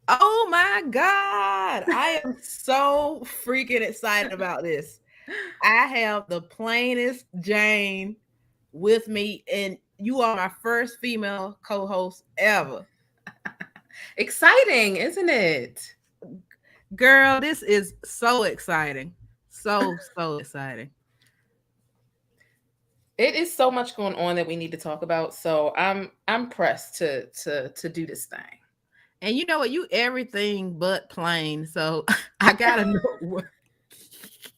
Oh my God. I am so freaking excited about this. I have the plainest Jane with me, and you are my first female co-host ever. Exciting, isn't it? Girl, this is so exciting. So exciting. It is so much going on that we need to talk about. So I'm pressed to do this thing. And you know what? You everything but plain. So I gotta know what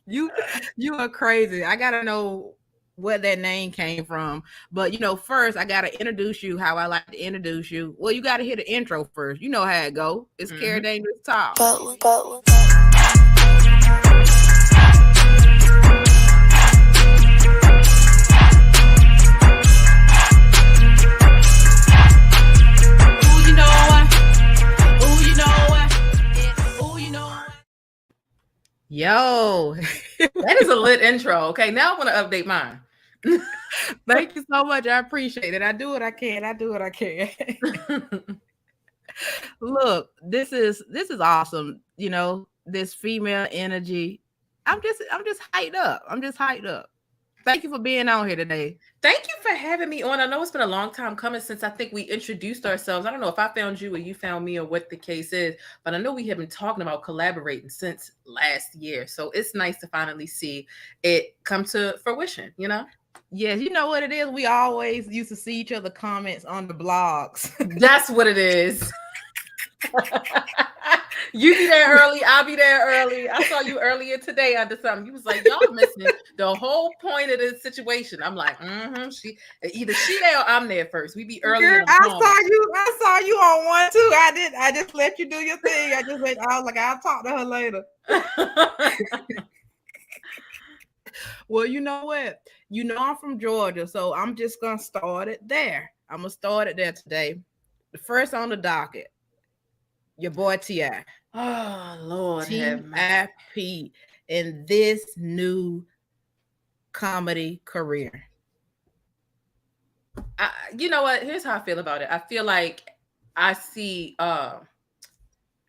you you are crazy. I gotta know what that name came from. But first I gotta introduce you how I like to introduce you. Well, you gotta hear the intro first. You know how it go. It's Kera Hmm. Dangerous Talk. Ooh, you know what? Ooh, you know what? Ooh, you know what? Yo, That is a lit intro. Okay, now I want to update mine. thank you so much. I appreciate it. I do what I can. I do what I can. Look, this is awesome. This female energy. I'm just hyped up. I'm just hyped up. Thank you for being on here today. Thank you for having me on. I know it's been a long time coming since I think we introduced ourselves. I don't know if I found you or you found me or what the case is, but I know we have been talking about collaborating since last year. So it's nice to finally see it come to fruition. Yes, you know what it is. We always used to see each other comments on the blogs. That's what it is. You be there early, I'll be there early. I saw you earlier today under something. You was like, y'all missing the whole point of the situation. I'm like, she either she there or I'm there first. We be early in Girl, the I comments. saw you. I saw you on one too. I just let you do your thing. I was like, I'll talk to her later. Well, you know what? I'm from Georgia, so I'm just gonna start it there. I'm gonna start it there today. The first on the docket, your boy Ti. Oh Lord have mercy. TIP in this new comedy career. You know what? Here's how I feel about it. I feel like I see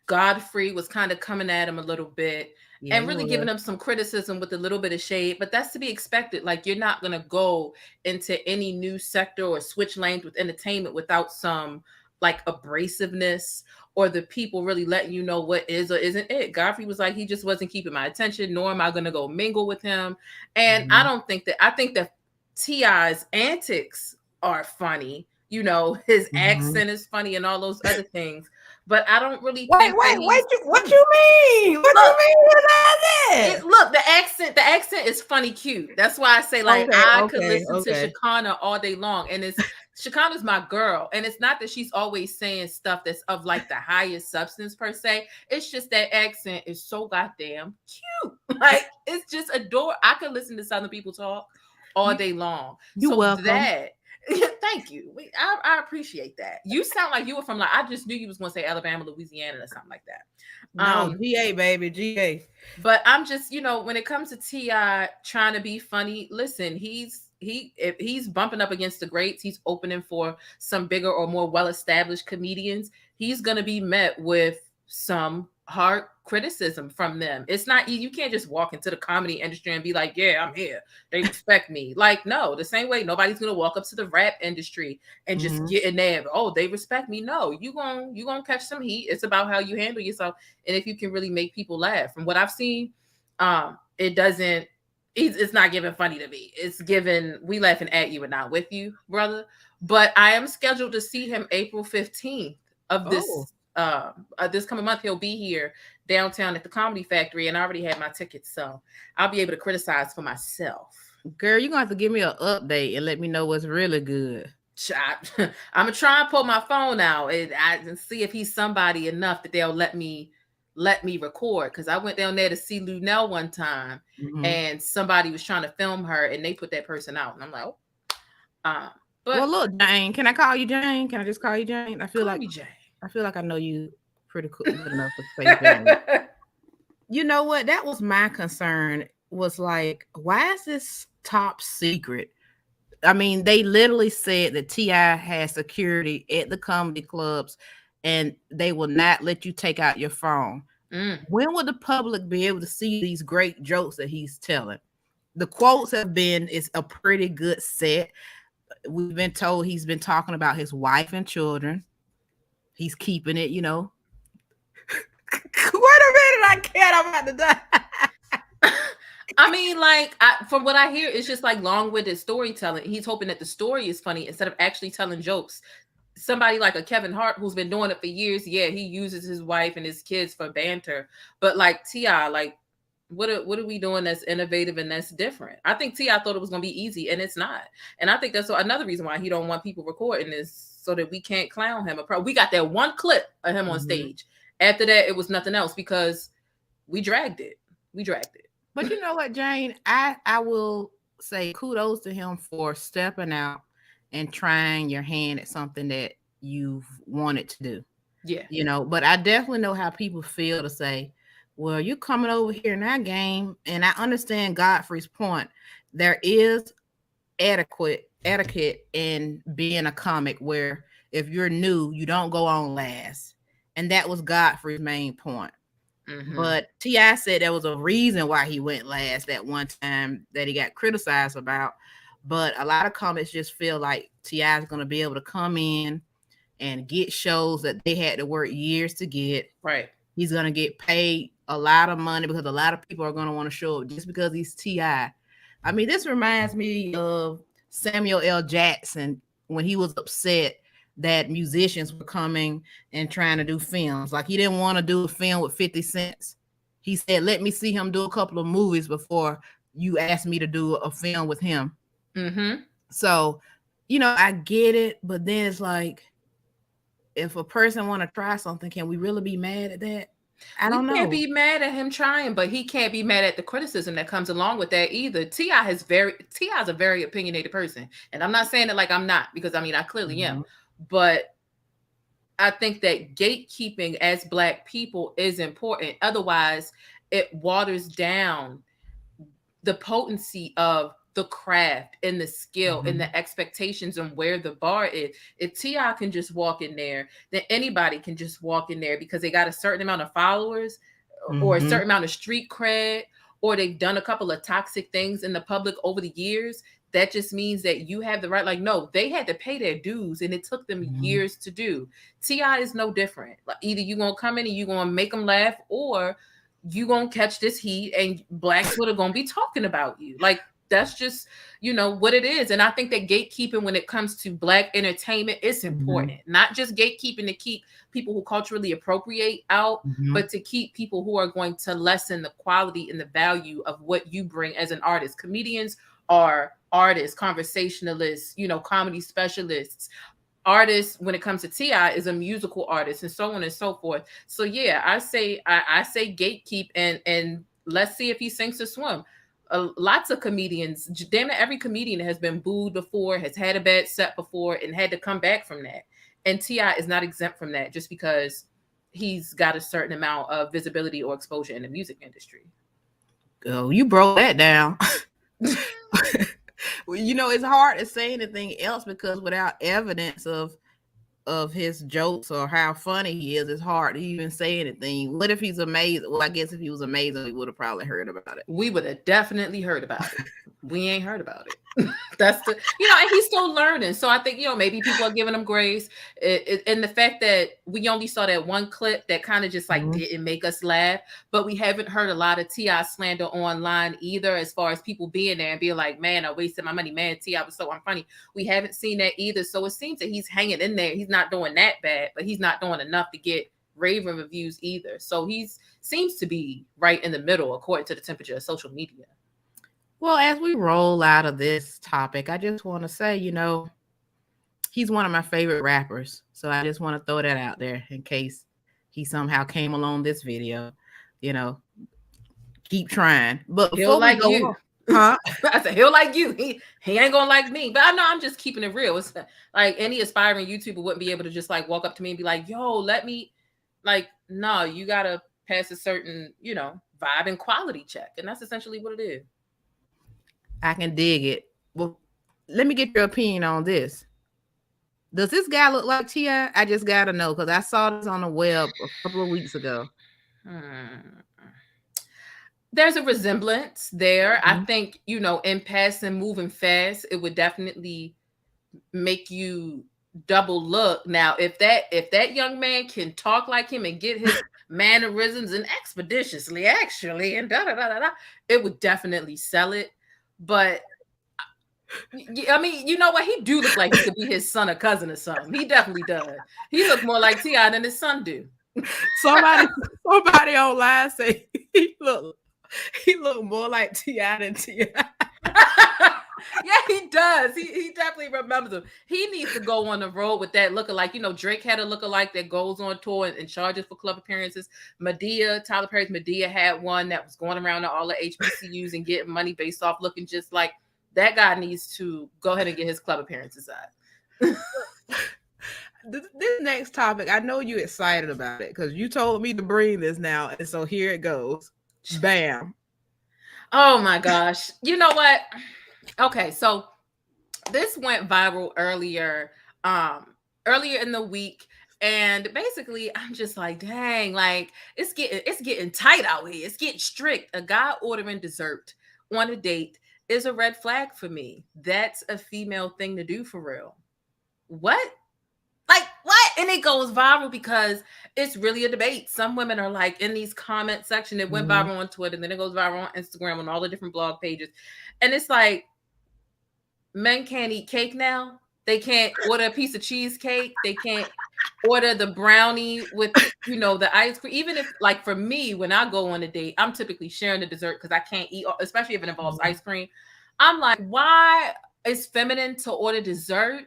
Godfrey was kind of coming at him a little bit Yeah, and you really will. giving him some criticism with a little bit of shade, but that's to be expected. Like, you're not going to go into any new sector or switch lanes with entertainment without some like abrasiveness or the people really letting you know what is or isn't it. Godfrey was like, he just wasn't keeping my attention, nor am I going to go mingle with him. And I Mhm. don't think that, I think that Ti's antics are funny. His Mhm. accent is funny and all those other things, but I don't really Wait, think that wait, wait! he's What funny. you mean? What you Look, mean with that? look, the accent is funny cute. That's why I say, like, Okay, I could okay, listen to okay. Shakana all day long. And it's Shakana's my girl. And it's not that she's always saying stuff that's of like the highest substance per se. It's just that accent is so goddamn cute. Like, it's just adore. I could listen to Southern people talk all You day long. you So welcome. that thank you. I appreciate that. You sound like you were from, like, I just knew you was gonna say Alabama, Louisiana, or something like that. No, GA baby, GA. But I'm just, when it comes to Ti trying to be funny, listen, if he's bumping up against the greats, he's opening for some bigger or more well-established comedians. He's gonna be met with some hard criticism from them. It's not easy. You can't just walk into the comedy industry and be like, yeah, I'm here. They respect me. Like, no, the same way nobody's gonna walk up to the rap industry and just Mhm. get in there. Oh, they respect me. No, you gonna catch some heat. It's about how you handle yourself and if you can really make people laugh. From what I've seen, it doesn't. It's not giving funny to me. It's given we laughing at you and not with you, brother. But I am scheduled to see him April 15th of Oh, this coming month. He'll be here downtown at the Comedy Factory, and I already had my tickets, so I'll be able to criticize for myself. girl, you're gonna have to give me an update and let me know what's really good. I'm gonna try and pull my phone out and see if he's somebody enough that they'll let me record. Because I went down there to see Lunel one time, Mhm. and somebody was trying to film her, and they put that person out, and I'm like, oh, um, Well, but look, Jane, can I call you Jane? Can I just call you Jane? I feel call like me Jay. I know you pretty good enough to say Jane. You know what? That was my concern. Was like, why is this top secret? I mean, they literally said that Ti has security at the comedy clubs, and they will not let you take out your phone. When will the public be able to see these great jokes that he's telling? The quotes have been, it's a pretty good set. We've been told he's been talking about his wife and children. He's keeping it, you know. Wait a minute, I can't. I'm about to die. I mean, like, from what I hear, it's just like long-winded storytelling. He's hoping that the story is funny instead of actually telling jokes. Somebody like a Kevin Hart who's been doing it for years, yeah, he uses his wife and his kids for banter. But like T.I., like, what are we doing that's innovative and that's different? I think T.I. thought it was gonna be easy, and it's not. And I think that's another reason why he don't want people recording this, so that we can't clown him. We got that one clip of him on stage. After that, it was nothing else because we dragged it. But you know what, Jane? I will say kudos to him for stepping out and trying your hand at something that you've wanted to do. Yeah. You know, but I definitely know how people feel to say, well, you're coming over here in that game. And I understand Godfrey's point. There is etiquette in being a comic where if you're new, you don't go on last. And that was Godfrey's main point. But T.I. said there was a reason why he went last that one time that he got criticized about. But a lot of comics just feel like T.I. is going to be able to come in and get shows that they had to work years to get. Right. He's going to get paid a lot of money because a lot of people are going to want to show up just because he's T.I. I mean, this reminds me of Samuel L. Jackson when he was upset that musicians were coming and trying to do films. Like, he didn't want to do a film with 50 Cent. He said, let me see him do a couple of movies before you ask me to do a film with him. So, you know, I get it, but then it's like, if a person want to try something, can we really be mad at that? I don't know. We can't be mad at him trying, but he can't be mad at the criticism that comes along with that either. T.I. is a very opinionated person. And I'm not saying it like I'm not, because I mean, I clearly am. But I think that gatekeeping as Black people is important. Otherwise, it waters down the potency of the craft and the skill and the expectations and where the bar is. If T.I. can just walk in there, then anybody can just walk in there because they got a certain amount of followers or a certain amount of street cred, or they've done a couple of toxic things in the public over the years. That just means that you have the right. Like, no, they had to pay their dues and it took them years to do. T.I. is no different. Like, either you're going to come in and you're going to make them laugh, or you're going to catch this heat and Black Twitter going to be talking about you. Like, that's just, you know, what it is. And I think that gatekeeping when it comes to Black entertainment is important. Not just gatekeeping to keep people who culturally appropriate out, but to keep people who are going to lessen the quality and the value of what you bring as an artist. Comedians are artists, conversationalists, you know, comedy specialists. Artists, when it comes to T.I., is a musical artist, and so on and so forth. So yeah, I say gatekeep, and let's see if he sinks or swim. Lots of comedians, damn it, every comedian has been booed before, has had a bad set before, and had to come back from that. And T.I. is not exempt from that just because he's got a certain amount of visibility or exposure in the music industry. Oh, you broke that down. You know, it's hard to say anything else because without evidence of his jokes or how funny he is, it's hard to even say anything. What if he's amazing? Well, I guess if he was amazing, we would have probably heard about it. We would have definitely heard about it. We ain't heard about it. That's the, you know, and he's still learning. So I think, you know, maybe people are giving him grace. And the fact that we only saw that one clip that kind of just like didn't make us laugh, but we haven't heard a lot of T.I. slander online either, as far as people being there and being like, man, I wasted my money. Man, T.I. was so unfunny. We haven't seen that either. So it seems that he's hanging in there. He's not doing that bad, but he's not doing enough to get raving reviews either. So he's seems to be right in the middle, according to the temperature of social media. Well, as we roll out of this topic, I just want to say, you know, he's one of my favorite rappers. So I just want to throw that out there in case he somehow came along this video. You know, keep trying. But he'll like you. Huh? I said, he'll like you. He ain't gonna like me. But I know I'm just keeping it real. It's like any aspiring YouTuber wouldn't be able to just like walk up to me and be like, yo, let me, like, no, you gotta pass a certain, you know, vibe and quality check. And that's essentially what it is. I can dig it. Well, let me get your opinion on this. Does this guy look like T.I.? I just gotta know because I saw this on the web a couple of weeks ago. There's a resemblance there. I think, you know, in passing, moving fast, it would definitely make you double look. Now, if that young man can talk like him and get his mannerisms and expeditiously, actually, and it would definitely sell it. But I mean, you know what? He do look like he could be his son or cousin or something. He definitely does. He look more like T.I. than his son do. Somebody online say he look more like T.I. than T.I. Yeah, he does. He definitely remembers him. He needs to go on the road with that lookalike. You know, Drake had a lookalike that goes on tour and charges for club appearances. Tyler Perry's Medea had one that was going around to all the HBCUs and getting money based off looking just like that. Guy needs to go ahead and get his club appearances out. This next topic, I know you're excited about it because you told me to bring this now, and so here it goes. Bam. Oh my gosh. You know what? Okay, so this went viral earlier in the week, and basically I'm just like, dang, like it's getting tight out here. It's getting strict. A guy ordering dessert on a date is a red flag for me. That's a female thing to do for real. What? Like what? And it goes viral because it's really a debate. Some women are like in these comment section. It went viral on Twitter, and then it goes viral on Instagram on all the different blog pages. And it's like, men can't eat cake now. They can't order a piece of cheesecake. They can't order the brownie with, you know, the ice cream. Even if, like, for me, when I go on a date, I'm typically sharing the dessert because I can't eat, especially if it involves ice cream. I'm like, why is feminine to order dessert?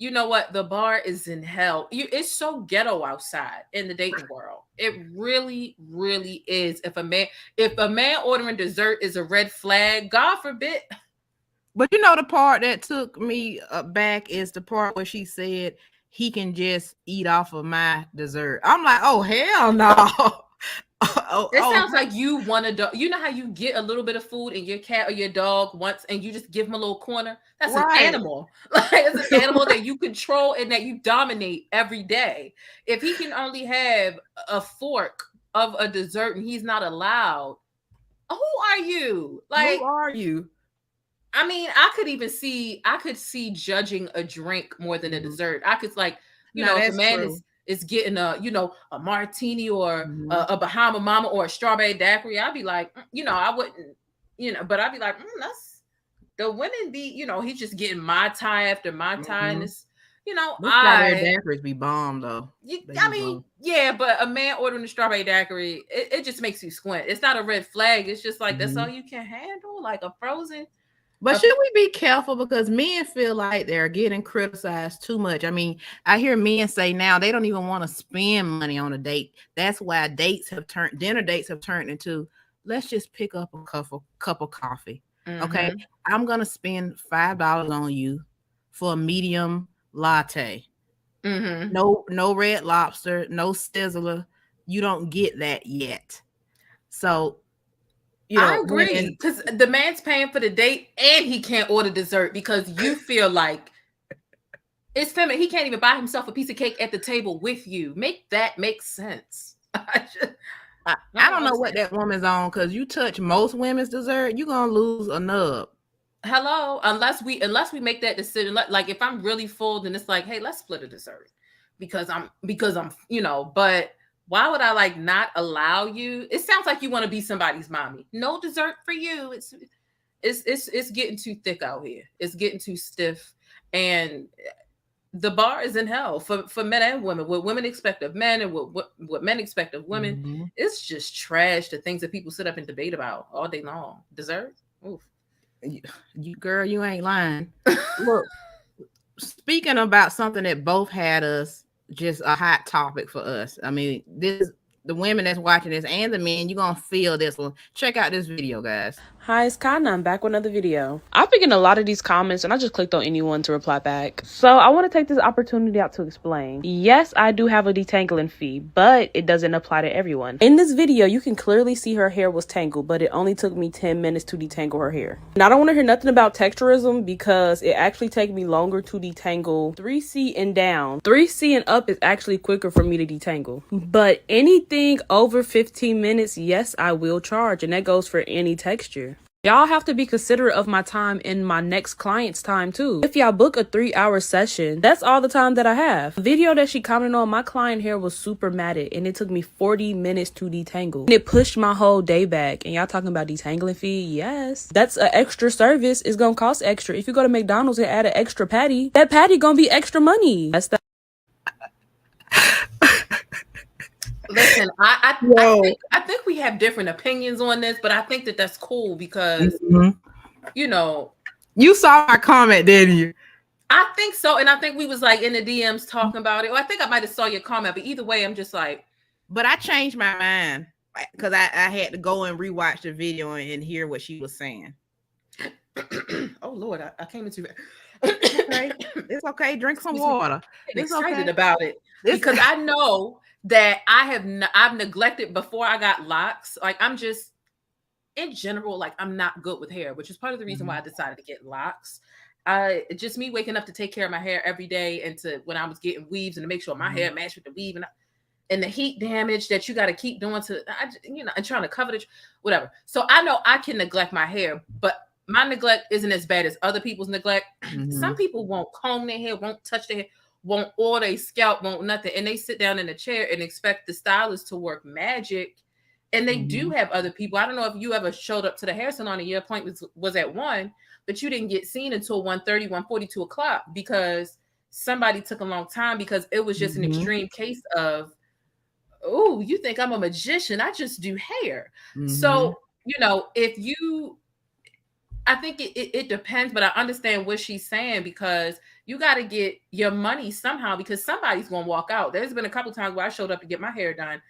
You know what? The bar is in hell. It's so ghetto outside in the dating world. It really, really is. If a man ordering dessert is a red flag, God forbid. But you know, the part that took me back is the part where she said he can just eat off of my dessert. I'm like, oh hell no. It sounds like you want a dog. You know how you get a little bit of food and your cat or your dog wants, and you just give them a little corner? That's an animal. Like, it's an animal that you control and that you dominate every day. If he can only have a fork of a dessert and he's not allowed, who are you? Like, who are you? I mean, I could see judging a drink more than a dessert. I could, like, you know, if a man is getting a martini or a Bahama Mama or a strawberry daiquiri, I'd be like, you know, I wouldn't, you know, but I'd be like, that's the women be, you know, he's just getting Mai Tai after Mai Tai, and it's, you know, strawberry daiquiris be bomb though. I mean, yeah, but a man ordering a strawberry daiquiri, it just makes you squint. It's not a red flag. It's just like that's all you can handle, like a frozen. But should we be careful because men feel like they're getting criticized too much? I mean, I hear men say now they don't even want to spend money on a date. That's why dinner dates have turned into, let's just pick up a cup of coffee. Okay, I'm gonna spend $5 on you for a medium latte. No Red Lobster, no Sizzler. You don't get that yet. So. You know, I agree, because the man's paying for the date and he can't order dessert because you feel like it's feminine. He can't even buy himself a piece of cake at the table with you. Make that make sense. I don't know what that woman's on, because you touch most women's dessert, you're gonna lose a nub. Hello, unless we make that decision. Like if I'm really full, then it's like, hey, let's split a dessert because I'm you know, but. Why would I like not allow you? It sounds like you want to be somebody's mommy. No dessert for you. It's getting too thick out here. It's getting too stiff, and the bar is in hell for men and women. What women expect of men and what men expect of women, it's just trash. The things that people sit up and debate about all day long. Dessert? Oof. You girl, you ain't lying. Look, speaking about something that both had us. Just a hot topic for us. I mean, the women that's watching this and the men, you're gonna feel this one. Check out this video, guys. Hi, it's Kana. I'm back with another video. I've been getting a lot of these comments and I just clicked on anyone to reply back. So I want to take this opportunity out to explain. Yes, I do have a detangling fee, but it doesn't apply to everyone. In this video, you can clearly see her hair was tangled, but it only took me 10 minutes to detangle her hair. And I don't want to hear nothing about texturism because it actually takes me longer to detangle 3C and down. 3C and up is actually quicker for me to detangle. But anything over 15 minutes, yes, I will charge, and that goes for any texture. Y'all have to be considerate of my time and my next client's time too. If y'all book a 3-hour session, that's all the time that I have. The video that she commented on, my client hair was super matted and it took me 40 minutes to detangle. And it pushed my whole day back. And y'all talking about detangling fee? Yes. That's an extra service. It's gonna cost extra. If you go to McDonald's and add an extra patty, that patty gonna be extra money. That's the Listen, I think we have different opinions on this, but I think that that's cool because, you know. You saw my comment, didn't you? I think so. And I think we was like in the DMs talking about it. Or I think I might have saw your comment, but either way, I'm just like. But I changed my mind because I had to go and rewatch the video and hear what she was saying. Oh, Lord, I came into it. Okay. It's okay. Drink some water. I'm excited about it because I know that I've neglected before I got locks. Like I'm just in general, like I'm not good with hair, which is part of the reason why I decided to get locks. Just me waking up to take care of my hair every day and to when I was getting weaves and to make sure my hair matched with the weave and the heat damage that you got to keep doing and trying to cover it, whatever. So I know I can neglect my hair, but my neglect isn't as bad as other people's neglect. Some people won't comb their hair, won't touch their hair, won't oil their scalp, won't nothing. And they sit down in a chair and expect the stylist to work magic. And they do have other people. I don't know if you ever showed up to the hair salon and your appointment was at 1, but you didn't get seen until 1:30, 1:40, 2 o'clock because somebody took a long time because it was just an extreme case of, oh, you think I'm a magician? I just do hair. So, if you... I think it depends, but I understand what she's saying because you got to get your money somehow because somebody's going to walk out. There's been a couple times where I showed up to get my hair done.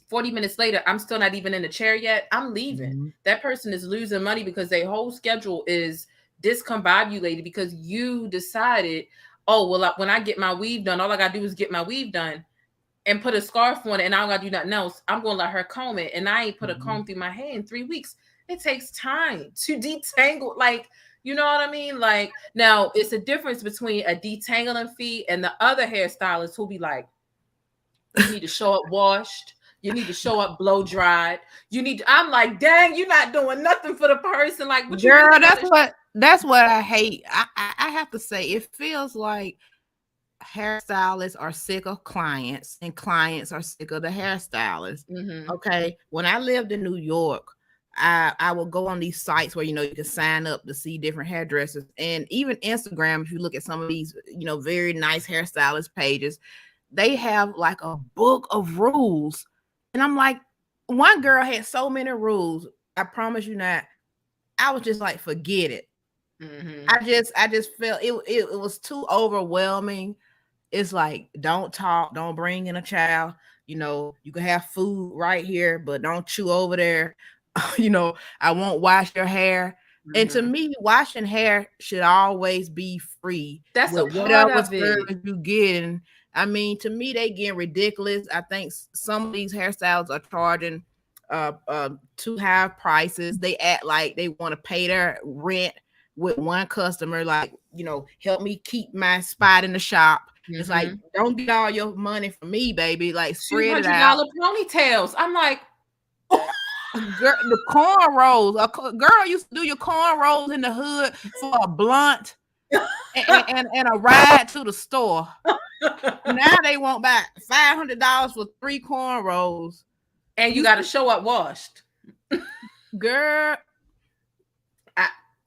40 minutes later, I'm still not even in the chair yet. I'm leaving. That person is losing money because their whole schedule is discombobulated because you decided, oh, well, when I get my weave done, all I got to do is get my weave done and put a scarf on it and I don't got to do nothing else. I'm going to let her comb it. And I ain't put a comb through my hair in 3 weeks. It takes time to detangle. Like, you know what I mean? Like, now it's a difference between a detangling fee and the other hairstylist who'll be like, you need to show up washed. You need to show up blow dried. I'm like, dang, you're not doing nothing for the person. Like, what girl, that's what I hate. I have to say, it feels like hairstylists are sick of clients and clients are sick of the hairstylists. Okay. When I lived in New York, I will go on these sites where, you can sign up to see different hairdressers, and even Instagram. If you look at some of these, very nice hairstylist pages, they have like a book of rules. And I'm like, one girl had so many rules. I promise you not. I was just like, forget it. I just felt it was too overwhelming. It's like, don't talk, don't bring in a child. You can have food right here, but don't chew over there. I won't wash your hair. And to me, washing hair should always be free. That's a part of it. You getting. I mean, to me, they getting ridiculous. I think some of these hairstyles are charging too high prices. They act like they want to pay their rent with one customer, like, help me keep my spot in the shop. It's like, don't get all your money from me, baby. Like, spread it out. $200 ponytails. I'm like, girl, the cornrows. Girl used to do your cornrows in the hood for a blunt and a ride to the store. Now they want back $500 for 3 cornrows, and you got to show up washed. Girl,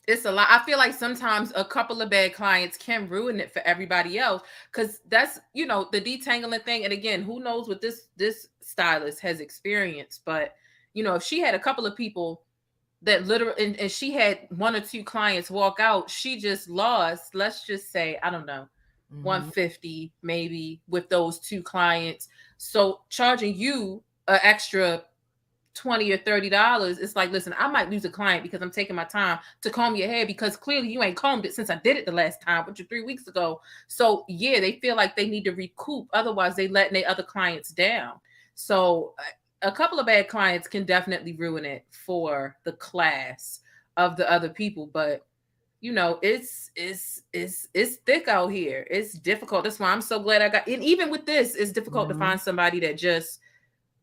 it's a lot. I feel like sometimes a couple of bad clients can ruin it for everybody else because that's, the detangling thing. And again, who knows what this stylist has experienced, but if she had a couple of people that literally, and she had 1 or 2 clients walk out, she just lost, let's just say, I don't know, $150 maybe with those 2 clients. So charging you an extra $20 or $30, it's like, listen, I might lose a client because I'm taking my time to comb your hair because clearly you ain't combed it since I did it the last time, which was 3 weeks ago. So yeah, they feel like they need to recoup. Otherwise, they letting their other clients down. So a couple of bad clients can definitely ruin it for the class of the other people. But you know, it's thick out here. It's difficult. That's why I'm so glad I got. And even with this, it's difficult to find somebody that just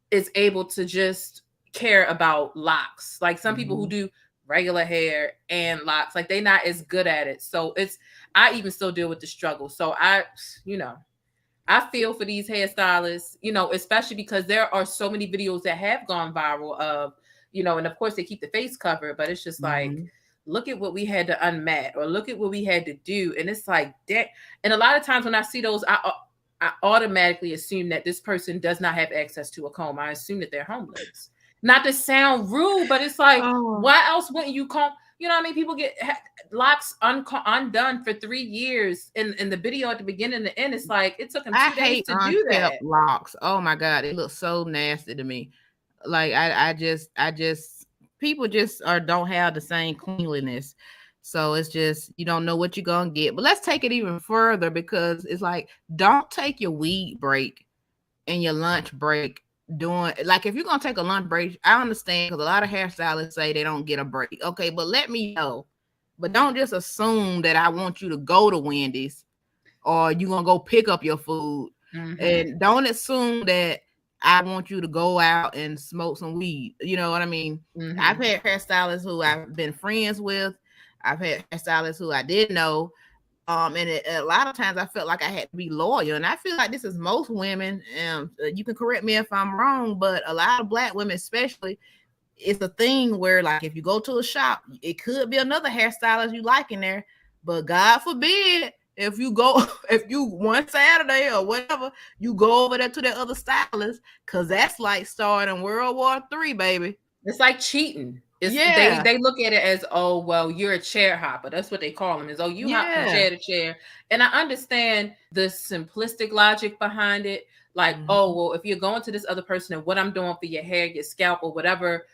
is able to just care about locks. Like some people who do regular hair and locks, like they're not as good at it. So I even still deal with the struggle. So I feel for these hairstylists, you know, especially because there are so many videos that have gone viral of, you know, and of course they keep the face covered, but it's just like, look at what we had to unmat, or look at what we had to do. And it's like that. And a lot of times when I see those, I automatically assume that this person does not have access to a comb. I assume that they're homeless. Not to sound rude, but it's like, why else wouldn't you comb? You know what I mean? People get locks undone for 3 years. In the video at the beginning and the end, it's like, it took them 2 days to do that. Locks. Oh my God. It looks so nasty to me. Like I just people just don't have the same cleanliness. So it's just, you don't know what you're going to get. But let's take it even further, because it's like, don't take your weed break and your lunch break doing, like, if you're going to take a lunch break, I understand, because a lot of hairstylists say they don't get a break. Okay, but let me know. But don't just assume that I want you to go to Wendy's or you're going to go pick up your food. And don't assume that I want you to go out and smoke some weed. You know what I mean? I've had hairstylists who I've been friends with. I've had hairstylists who I didn't know. And a lot of times I felt like I had to be loyal. And I feel like this is most women. You can correct me if I'm wrong, but a lot of Black women especially, it's a thing where, like, if you go to a shop, it could be another hairstylist you like in there. But God forbid, if you one Saturday or whatever, you go over there to that other stylist, because that's like starting World War III, baby. It's like cheating. They look at it as, oh, well, you're a chair hopper. That's what they call them, is, oh, you hop from chair to chair. And I understand the simplistic logic behind it. Like, oh, well, if you're going to this other person and what I'm doing for your hair, your scalp, or whatever,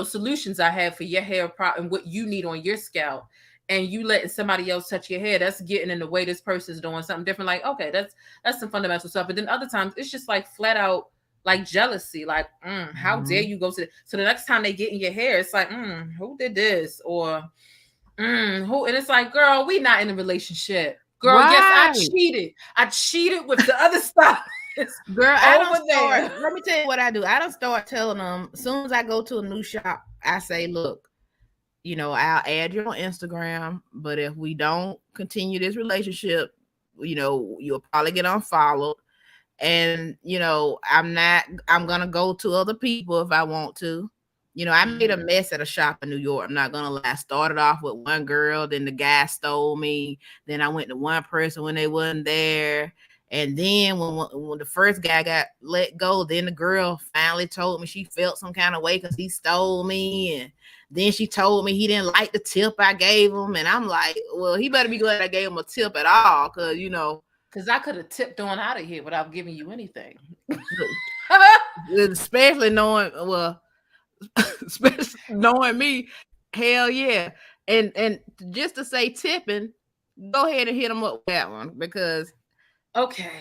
solutions I have for your hair and what you need on your scalp, and you letting somebody else touch your hair, that's getting in the way this person's doing something different. Like, okay, that's some fundamental stuff. But then other times it's just like flat out, like jealousy, like, how dare you go to so the next time they get in your hair, it's like, who did this? Or who? And it's like, girl, we not in a relationship. Girl, yes, I cheated with the other stuff. Girl, let me tell you what I do. I don't start telling them, as soon as I go to a new shop, I say, look, you know, I'll add you on Instagram, but if we don't continue this relationship, you know, you'll probably get unfollowed. And, you know, I'm going to go to other people if I want to. You know, I made a mess at a shop in New York. I'm not going to lie. I started off with one girl, then the guy stole me. Then I went to one person when they wasn't there. And then when the first guy got let go, then the girl finally told me she felt some kind of way because he stole me. And then she told me he didn't like the tip I gave him. And I'm like, well, he better be glad I gave him a tip at all, because, you know. Because I could have tipped on out of here without giving you anything. Especially knowing me, hell yeah. And just to say tipping, go ahead and hit them up with that one, because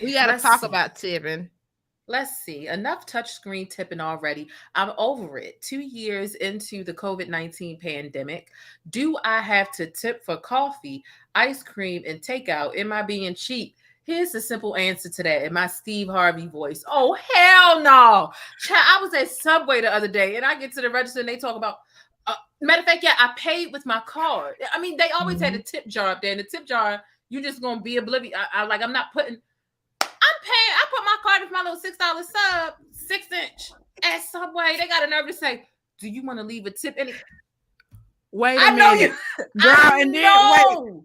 we got to talk about tipping. Let's see. Enough touchscreen tipping already. I'm over it. 2 years into the COVID-19 pandemic. Do I have to tip for coffee, ice cream, and takeout? Am I being cheap? Here's the simple answer to that in my Steve Harvey voice. Oh, hell no. I was at Subway the other day and I get to the register and they talk about, matter of fact, yeah, I paid with my card. I mean, they always had a tip jar up there. And the tip jar, you're just going to be oblivious. I'm not putting, I'm paying, I put my card with my little $6 sub, 6-inch at Subway. They got a nerve to say, do you want to leave a tip? Wait a minute, girl,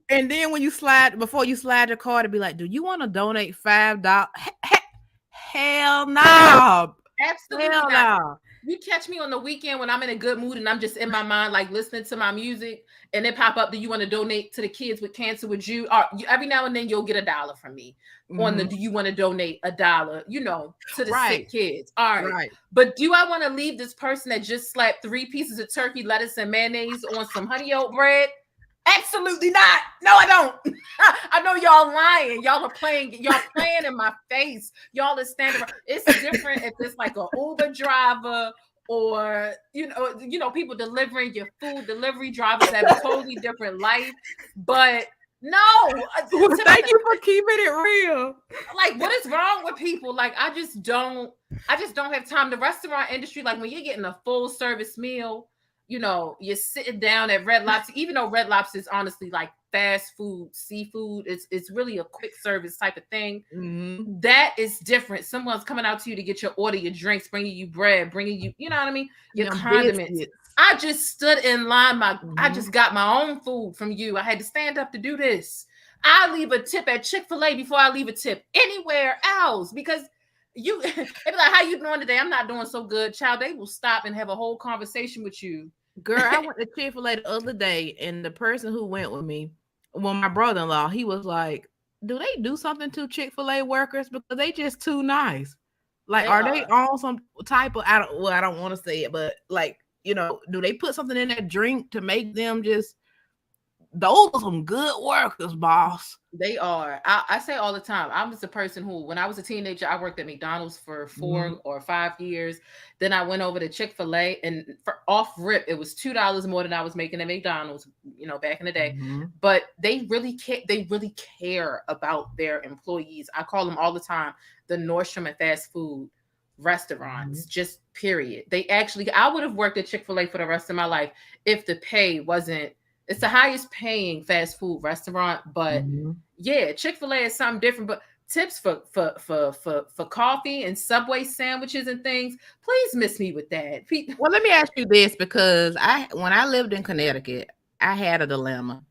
and then when you before you slide your card, to be like, do you want to donate $5? Hell no, absolutely not. You catch me on the weekend when I'm in a good mood and I'm just in my mind, like listening to my music, and it pop up, do you want to donate to the kids with cancer with you? Or every now and then you'll get $1 from me on the, do you want to donate $1, to the sick kids? All right. But do I want to leave this person that just slapped 3 pieces of turkey, lettuce, and mayonnaise on some honey oat bread? Absolutely not. No, I don't. I know y'all lying. Y'all playing in my face. Y'all are standing. It's different if it's like an Uber driver or people delivering your food. Delivery drivers have a totally different life. But no, thank you for keeping it real. Like, what is wrong with people? Like, I just don't have time. The restaurant industry, like when you're getting a full service meal, you're sitting down at Red Lobster, even though Red Lobster is honestly like fast food, seafood. It's really a quick service type of thing. Mm-hmm. That is different. Someone's coming out to you to get your order, your drinks, bringing you bread, bringing you, you know what I mean? Your condiments. Biscuits. I just stood in line. I just got my own food from you. I had to stand up to do this. I leave a tip at Chick-fil-A before I leave a tip anywhere else because they be like, how you doing today? I'm not doing so good, child. They will stop and have a whole conversation with you. Girl, I went to Chick-fil-A the other day, and the person who went with me, my brother-in-law, he was like, do they do something to Chick-fil-A workers? Because they just too nice. Like, are they on some type of, I don't want to say it, but like, do they put something in that drink to make them just, those are some good workers, boss. They are. I say all the time, I was the person who, when I was a teenager, I worked at McDonald's for 4 or 5 years. Then I went over to Chick-fil-A, and for off rip, it was $2 more than I was making at McDonald's, back in the day. But they really care about their employees. I call them all the time the Nordstrom and fast food restaurants, just period. I would have worked at Chick-fil-A for the rest of my life if the pay wasn't. It's the highest paying fast food restaurant, but yeah, Chick-fil-A is something different. But tips for coffee and Subway sandwiches and things, please miss me with that. Well, let me ask you this, because when I lived in Connecticut, I had a dilemma.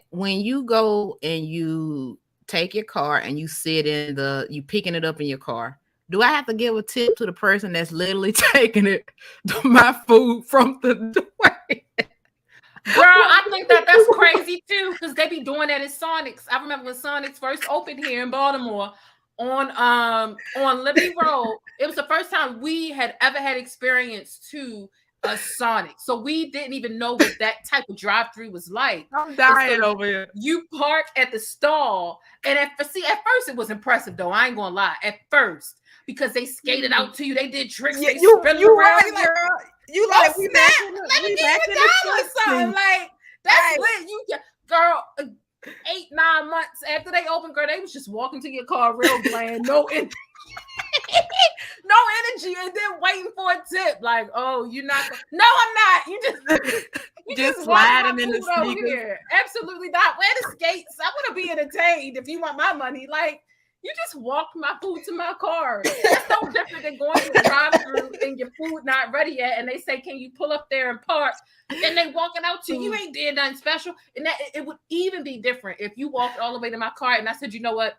When you go and you take your car and you sit in you picking it up in your car, do I have to give a tip to the person that's literally taking my food from the way? Girl, I think that's crazy too, because they be doing that at Sonic's. I remember when Sonic's first opened here in Baltimore on Liberty Road. It was the first time we had ever had experience to a Sonic. So we didn't even know what that type of drive-through was like. I'm dying over here. You park at the stall, and at first it was impressive though. I ain't gonna lie. At first, because they skated out to you, they did tricks. Yeah, you right, like, girl. You like we back in let me give you $1 or something. Like that's lit. You girl, 8-9 months after they opened, girl, they was just walking to your car real bland, no energy, and then waiting for a tip. Like, oh, you're not. No, I'm not. You just sliding in the sneakers. Absolutely not. Wear the skates. I want to be entertained. If you want my money, like. You just walked my food to my car. That's no different than going to the drive-thru and your food not ready yet, and they say, "Can you pull up there and park?" And they walking out to you. You ain't did nothing special. And that it would even be different if you walked all the way to my car and I said, "You know what?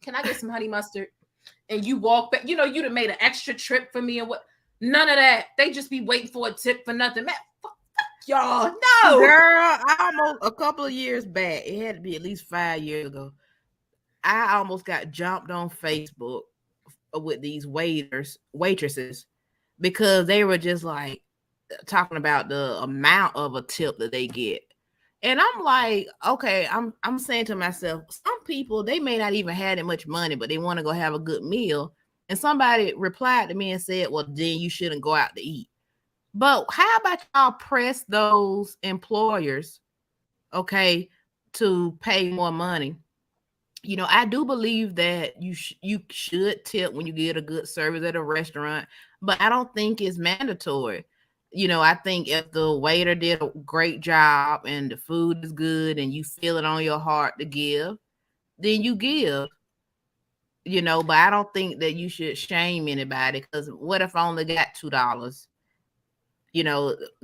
Can I get some honey mustard?" And you walk back. You'd have made an extra trip for me and what? None of that. They just be waiting for a tip for nothing. Man, fuck y'all. No, girl. Almost a couple of years back. It had to be at least 5 years ago. I almost got jumped on Facebook with these waitresses, because they were just like talking about the amount of a tip that they get. And I'm like, okay, I'm saying to myself, some people, they may not even have that much money, but they want to go have a good meal. And somebody replied to me and said, well, then you shouldn't go out to eat. But how about y'all press those employers, okay, to pay more money? I do believe that you should tip when you get a good service at a restaurant, but I don't think it's mandatory. I think if the waiter did a great job and the food is good and you feel it on your heart to give, then you give. But I don't think that you should shame anybody, because what if I only got $2?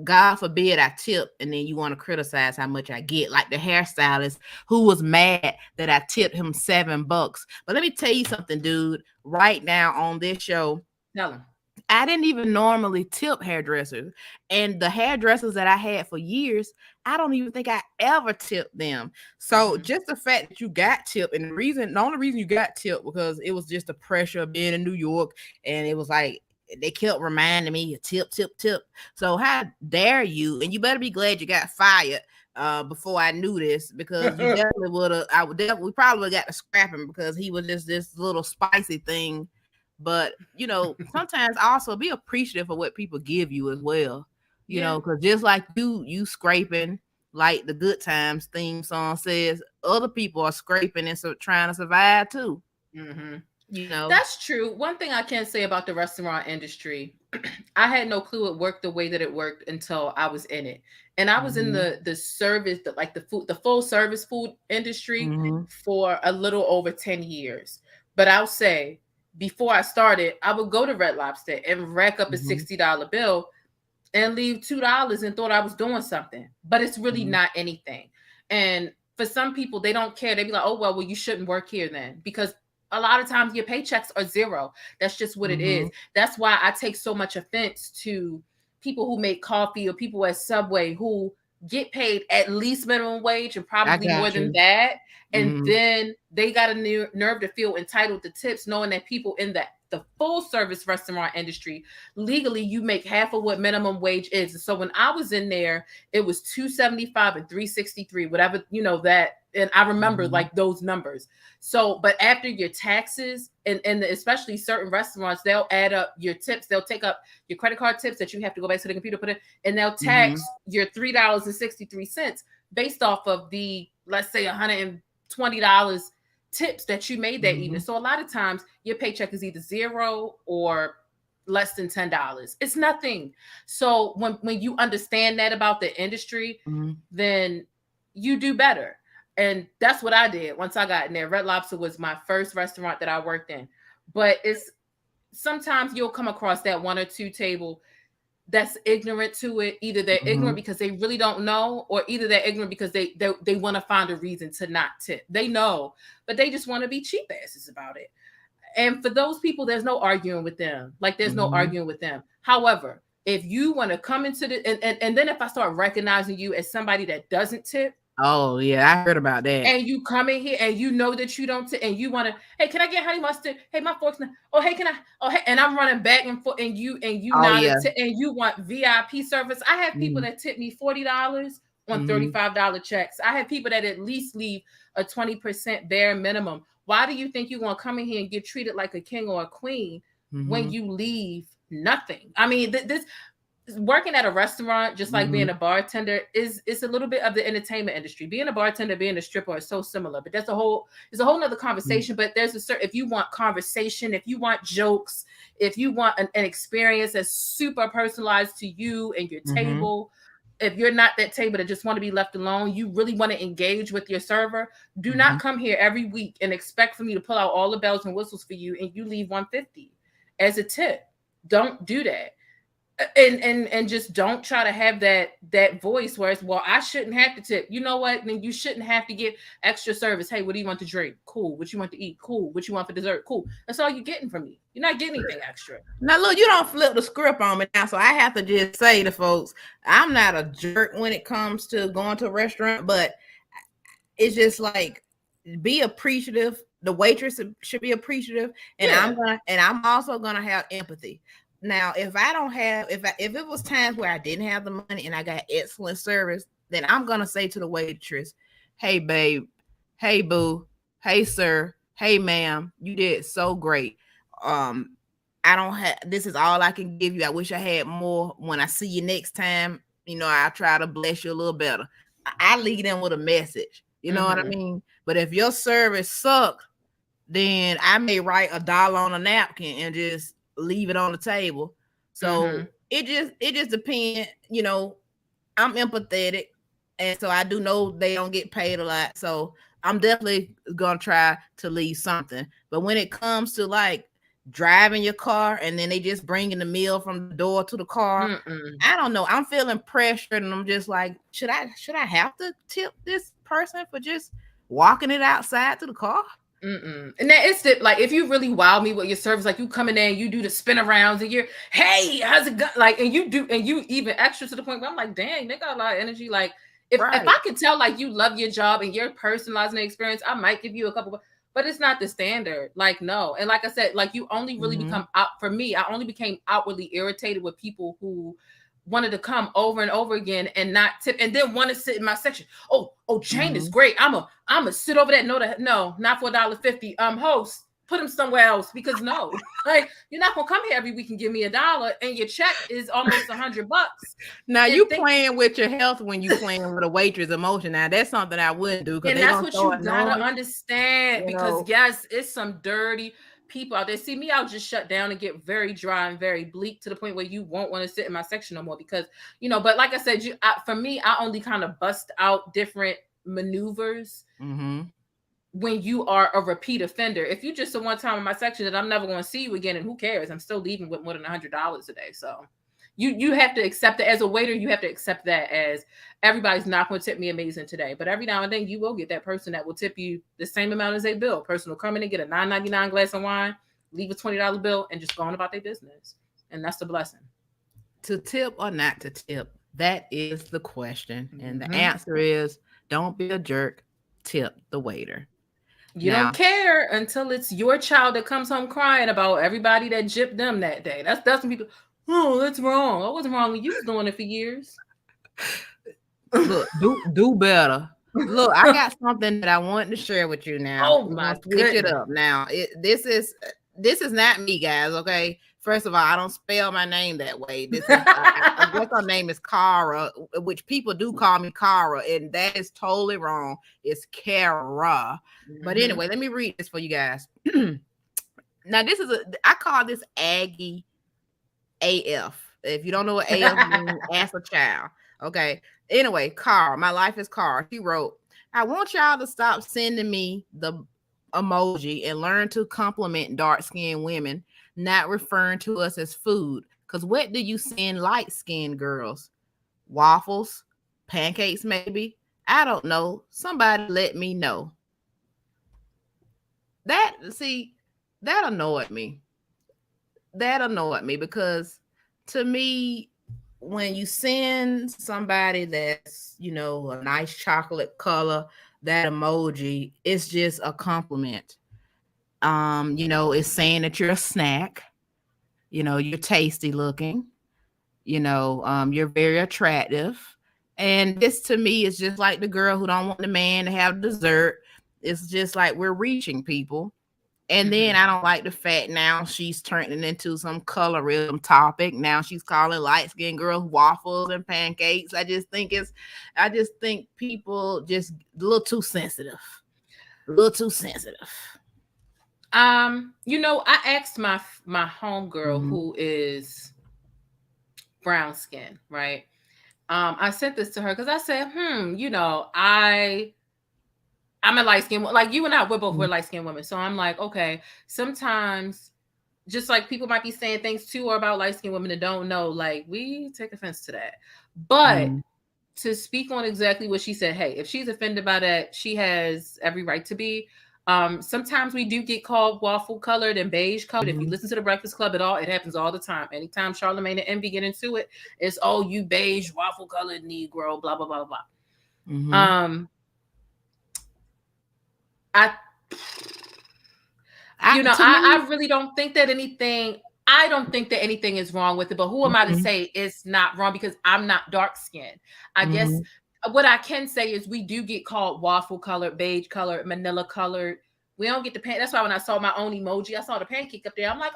God forbid I tip and then you want to criticize how much I get, like the hairstylist who was mad that I tipped him $7. But let me tell you something, dude, right now on this show, tell him. I didn't even normally tip hairdressers. And the hairdressers that I had for years, I don't even think I ever tipped them. So just the fact that you got tipped, and the only reason you got tipped because it was just the pressure of being in New York, and it was like they kept reminding me tip, tip, tip. So how dare you? And you better be glad you got fired before I knew this, because you definitely would have. We probably would have got to scrap him because he was just this little spicy thing. But sometimes also be appreciative of what people give you as well. You know, because just like you scraping, like the Good Times theme song says, other people are scraping and trying to survive too. That's true. One thing I can say about the restaurant industry, I had no clue it worked the way that it worked until I was in it. And I was in the service, the full service food industry for a little over 10 years. But I'll say, before I started, I would go to Red Lobster and rack up a $60 bill and leave $2 and thought I was doing something. But it's really not anything. And for some people, they don't care. They be like, oh, well, you shouldn't work here then. Because a lot of times your paychecks are zero. That's just what it is. That's why I take so much offense to people who make coffee or people at Subway who get paid at least minimum wage and probably more than that. And then they got a nerve to feel entitled to tips, knowing that people in the full service restaurant industry, legally, you make half of what minimum wage is. And so when I was in there, it was $275 and $363, whatever, that. And I remember like those numbers. So, but after your taxes and especially certain restaurants, they'll add up your tips. They'll take up your credit card tips that you have to go back to the computer, put it, and they'll tax your $3.63 based off of the, let's say, $120 tips that you made that evening. So a lot of times your paycheck is either zero or less than $10. It's nothing. So when you understand that about the industry, then you do better. And that's what I did once I got in there. Red Lobster was my first restaurant that I worked in. But it's sometimes you'll come across that one or two table that's ignorant to it. Either they're ignorant because they really don't know, or either they're ignorant because they want to find a reason to not tip. They know, but they just want to be cheap asses about it. And for those people, there's no arguing with them. Like there's no arguing with them. However, if you want to come into the and then if I start recognizing you as somebody that doesn't tip. Oh yeah, I heard about that. And you come in here and you know that you don't and you want to, hey, can I get honey mustard? Hey, my fork's not. Oh, hey, can I? Oh, hey, and I'm running back and forth, and you and you want VIP service. I have people that tip me $40 on $35 checks. I have people that at least leave a 20% bare minimum. Why do you think you're gonna come in here and get treated like a king or a queen when you leave nothing? I mean, this. Working at a restaurant, just like being a bartender, is a little bit of the entertainment industry. Being a bartender, being a stripper is so similar, but it's a whole nother conversation. But there's a certain, if you want conversation, if you want jokes, if you want an experience that's super personalized to you and your table, if you're not that table that just want to be left alone, you really want to engage with your server, do not come here every week and expect for me to pull out all the bells and whistles for you and you leave $150 as a tip. Don't do that. And just don't try to have that voice where it's, well, I shouldn't have to tip. You know what? Then you shouldn't have to get extra service. Hey, what do you want to drink? Cool. What you want to eat? Cool. What you want for dessert? Cool. That's all you're getting from me. You're not getting anything extra. Now, look, you don't flip the script on me now, so I have to just say to folks, I'm not a jerk when it comes to going to a restaurant, but it's just like, be appreciative. The waitress should be appreciative, and I'm also gonna have empathy. Now, if it was times where I didn't have the money and I got excellent service, then I'm going to say to the waitress, hey, babe, hey, boo, hey, sir, hey, ma'am, you did so great. This is all I can give you. I wish I had more. When I see you next time, I'll try to bless you a little better. I leave them with a message. You know what I mean? But if your service sucked, then I may write $1 on a napkin and just leave it on the table. So it just depends. I'm empathetic, and so I do know they don't get paid a lot. So I'm definitely gonna try to leave something. But when it comes to like driving your car and then they just bringing the meal from the door to the car, I don't know. I'm feeling pressured, and I'm just like, should I have to tip this person for just walking it outside to the car? And that it's like if you really wow me with your service, like you come in there and you do the spin arounds and you're, hey, how's it going? Like, and you even extra to the point where I'm like, dang, they got a lot of energy. Like, if I could tell like you love your job and you're personalizing the experience, I might give you a couple, but it's not the standard. Like, no. And like I said, like you only really become out for me. I only became outwardly irritated with people who wanted to come over and over again and not tip, and then want to sit in my section. Oh, Jane is great. I'm a sit over there. No, not for $1.50. Host, put him somewhere else, because no, like you're not gonna come here every week and give me $1, and your check is almost $100. Now you playing with your health when you playing with a waitress emotion. Now that's something I wouldn't do, and that's what you gotta understand, because yes, it's some dirty people out there. See me, I'll just shut down and get very dry and very bleak to the point where you won't want to sit in my section no more, because but like I said, for me, I only kind of bust out different maneuvers when you are a repeat offender. If you just a one time in my section, that I'm never going to see you again, and who cares? I'm still leaving with more than $100 a day. So you have to accept it as a waiter. You have to accept that as everybody's not going to tip me amazing today, but every now and then you will get that person that will tip you the same amount as they bill. Person will come in and get a $9.99 glass of wine, leave a $20 bill, and just go on about their business. And that's the blessing. To tip or not to tip, that is the question. And the answer is, don't be a jerk, tip the waiter. You don't care until it's your child that comes home crying about everybody that gypped them that day. That's when people, oh, that's wrong. I wasn't wrong when you was doing it for years. Look, do better. Look, I got something that I wanted to share with you now. Oh my God. Switch it up now. This is not me, guys. Okay. First of all, I don't spell my name that way. This is, I guess her name is Kara, which people do call me Kara, and that is totally wrong. It's Kera. But anyway, let me read this for you guys. Now, I call this Aggie AF. If you don't know what AF means, ask a child. Okay. Anyway, Kara, my life is Kara. She wrote, I want y'all to stop sending me the emoji and learn to compliment dark-skinned women, not referring to us as food. Because what do you send light-skinned girls? Waffles? Pancakes, maybe? I don't know. Somebody let me know. That annoyed me. That annoyed me, because to me, when you send somebody that's, a nice chocolate color, that emoji, it's just a compliment. It's saying that you're a snack, you're tasty looking, you're very attractive. And this to me is just like the girl who don't want the man to have dessert. It's just like we're reaching people. And then I don't like the fact now she's turning into some colorism topic. Now she's calling light-skinned girls waffles and pancakes. I just think people just a little too sensitive. I asked my homegirl who is brown skin, right? I sent this to her because I said, I'm a light skinned, like you and I, we're light skinned women. So I'm like, okay, sometimes just like people might be saying things to or about light skinned women that don't know, like we take offense to that. But to speak on exactly what she said, hey, if she's offended by that, she has every right to be. Sometimes we do get called waffle colored and beige colored. If you listen to the Breakfast Club at all, it happens all the time. Anytime Charlamagne and Envy get into it, it's, oh, you beige waffle colored Negro, blah, blah, blah, blah. I really don't think that anything is wrong with it, but who am I to say it's not wrong, because I'm not dark skinned. I guess what I can say is we do get called waffle colored, beige colored, manila colored. We don't get the that's why when I saw my own emoji, I saw the pancake up there. I'm like,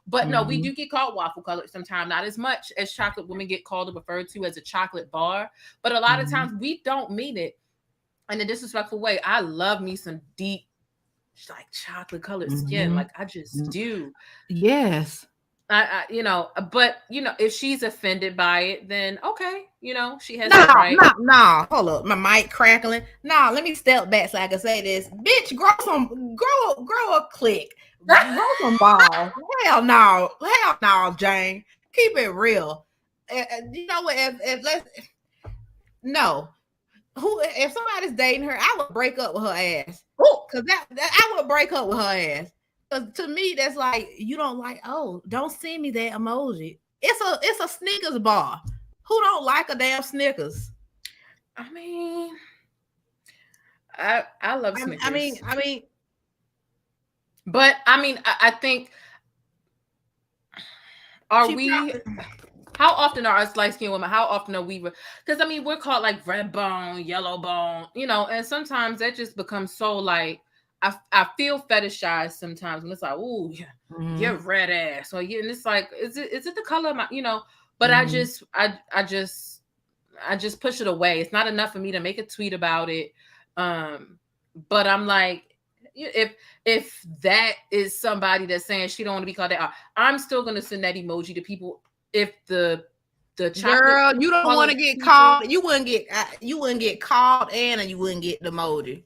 but no, we do get called waffle colored sometimes, not as much as chocolate women get called or referred to as a chocolate bar, but a lot of times we don't mean it in a disrespectful way. I love me some deep, like chocolate colored skin. Like I just do. Yes. But if she's offended by it, then okay, she has that right. No, hold up, my mic crackling. No, let me step back so I can say this. Bitch, grow a click. Grow some balls. Hell no, Jane. Keep it real. You know what? No. who if somebody's dating her, I would break up with her ass. Oh, Cause that I would break up with her ass. Cause to me, that's like you don't like. Oh, don't send me that emoji. It's a Snickers bar. Who don't like a damn Snickers? I mean, I love Snickers. I mean, but I mean, I think how often are us light-skinned women? How often are we? Because I mean, we're called like red bone, yellow bone, you know, and sometimes that just becomes so like I feel fetishized sometimes when it's like, oh, you're red ass, or and it's like, is it the color of my, you know? But I just push it away. It's not enough for me to make a tweet about it. But I'm like, if that is somebody that's saying she don't want to be called that, I'm still gonna send that emoji to people. If the girl, you don't want to get called, you wouldn't get called, and you wouldn't get the emoji.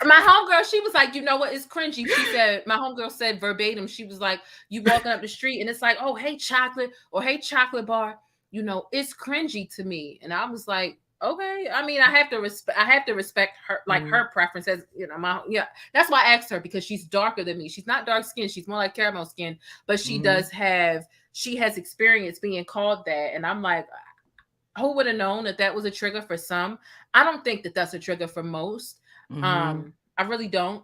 My homegirl, she was like, you know what? It's cringy. She said, my homegirl said verbatim, she was like, you walking up the street and it's like, oh, hey, chocolate, or hey, chocolate bar. You know, it's cringy to me. And I was like, okay. I mean, I have to respect her, like her preference as, you know, that's why I asked her, because she's darker than me. She's not dark skinned. She's more like caramel skin, but she has experience being called that. And I'm like, who would have known that was a trigger for some? I don't think that that's a trigger for most. I really don't.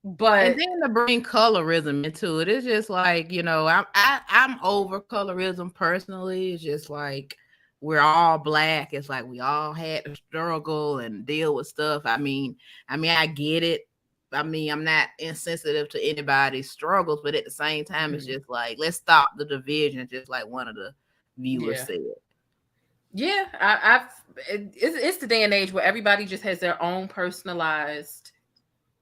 But and then to bring colorism into it, it's just like, you know, I'm over colorism personally. It's just like we're all Black. It's like we all had to struggle and deal with stuff. I mean, I get it. I mean, I'm not insensitive to anybody's struggles, but at the same time, it's just like, let's stop the division, just like one of the viewers said. Yeah, it's the day and age where everybody just has their own personalized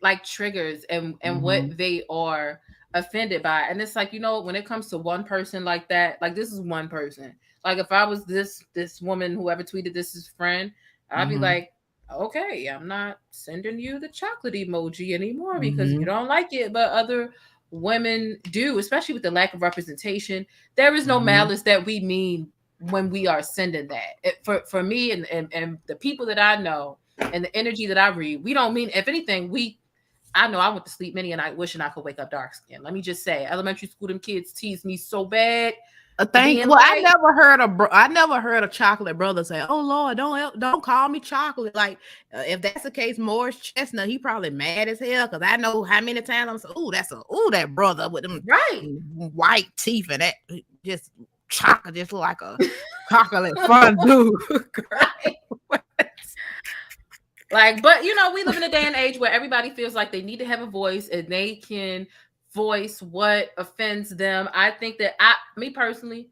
like triggers and what they are offended by. And it's like, you know, when it comes to one person like that, like this is one person. Like if I was this woman, whoever tweeted this is friend, I'd be like, okay, I'm not sending you the chocolate emoji anymore because you don't like it, but other women do, especially with the lack of representation. There is no malice that we mean when we are sending that. For me and the people that I know and the energy that I read, we don't mean, if anything, I know I went to sleep many a night wishing I could wake up dark skin. Let me just say, elementary school, them kids teased me so bad. I never heard a chocolate brother say, "Oh Lord, don't call me chocolate." Like if that's the case, Morris Chestnut, he probably mad as hell because I know how many times I'm saying, that brother with them white teeth and that just chocolate, just like a chocolate fondue. Like, but you know, we live in a day and age where everybody feels like they need to have a voice and they can voice what offends them. I think that me personally,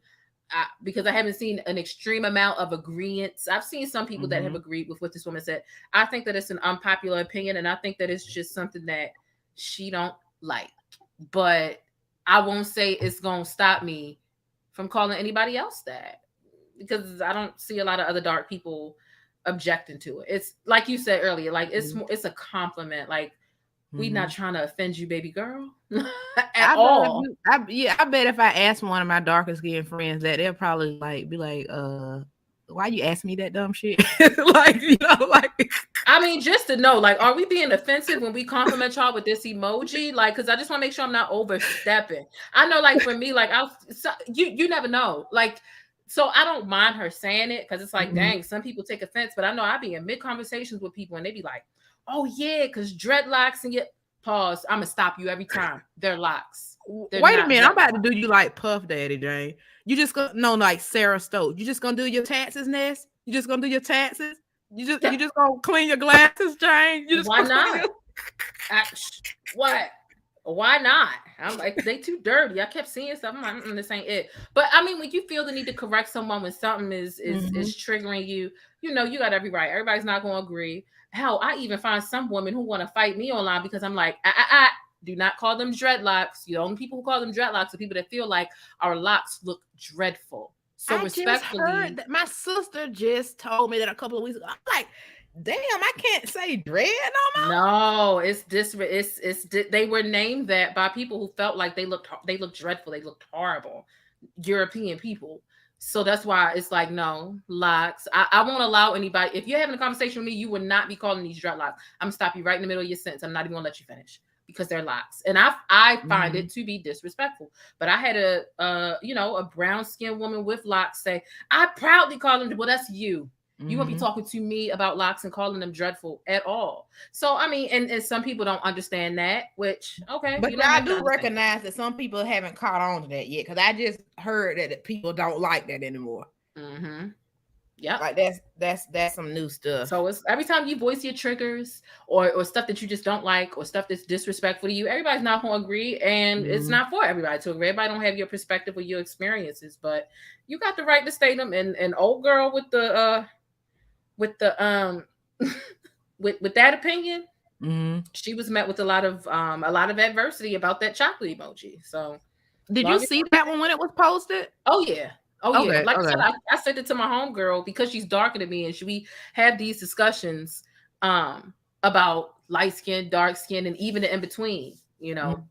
because I haven't seen an extreme amount of agreements. I've seen some people that have agreed with what this woman said. I think that it's an unpopular opinion, and I think that it's just something that she don't like. But I won't say it's gonna stop me from calling anybody else that, because I don't see a lot of other dark people objecting to it. It's like you said earlier, like it's a compliment. Like we not trying to offend you, baby girl, at all. I bet if I asked one of my darker skinned friends that, they'll probably be like, why you ask me that dumb shit? Like, you know, like I mean, just to know, like, are we being offensive when we compliment y'all with this emoji? Like, because I just want to make sure I'm not overstepping. I know, like, for me, like, you never know, like. So I don't mind her saying it because it's like, dang, some people take offense, but I know I be in mid conversations with people and they be like, oh yeah, because dreadlocks and pause. I'm gonna stop you every time. They're locks. Wait a minute, I'm about to do you like Puff Daddy, Jane. You just gonna like Sarah Stokes. You just gonna do your taxes, Ness? You just gonna do your taxes? You just gonna clean your glasses, Jane? You just why not? What? Why not? I'm like, they too dirty. I kept seeing stuff. I'm like, this ain't it. But I mean, when you feel the need to correct someone when something is triggering you, you know, you got every right. Everybody's not going to agree. Hell, I even find some women who want to fight me online because I'm like, do not call them dreadlocks. The only people who call them dreadlocks are people that feel like our locks look dreadful. So respectfully, my sister just told me that a couple of weeks ago. I'm like, damn, I can't say dread no more. No, it's they were named that by people who felt like they looked dreadful. They looked horrible. European people. So that's why it's like, no, locks. I won't allow anybody. If you're having a conversation with me, you would not be calling these dreadlocks. I'm gonna stop you right in the middle of your sentence. I'm not even gonna let you finish because they're locks. And I find it to be disrespectful. But I had a brown skinned woman with locks say, I proudly call them, well, that's you. You won't be talking to me about locks and calling them dreadful at all. So, I mean, and some people don't understand that, which, okay. But I do recognize that some people haven't caught on to that yet, because I just heard that people don't like that anymore. Yeah. Like that's some new stuff. So it's every time you voice your triggers or stuff that you just don't like or stuff that's disrespectful to you, everybody's not going to agree. And it's not for everybody to agree. Everybody don't have your perspective or your experiences, but you got the right to state them. And old girl with the with that opinion, she was met with a lot of adversity about that chocolate emoji. So did you see that one when it was posted? Oh yeah. Yeah. Like I said, I sent it to my homegirl because she's darker than me, and we have these discussions about light skin, dark skin, and even the in between. You know,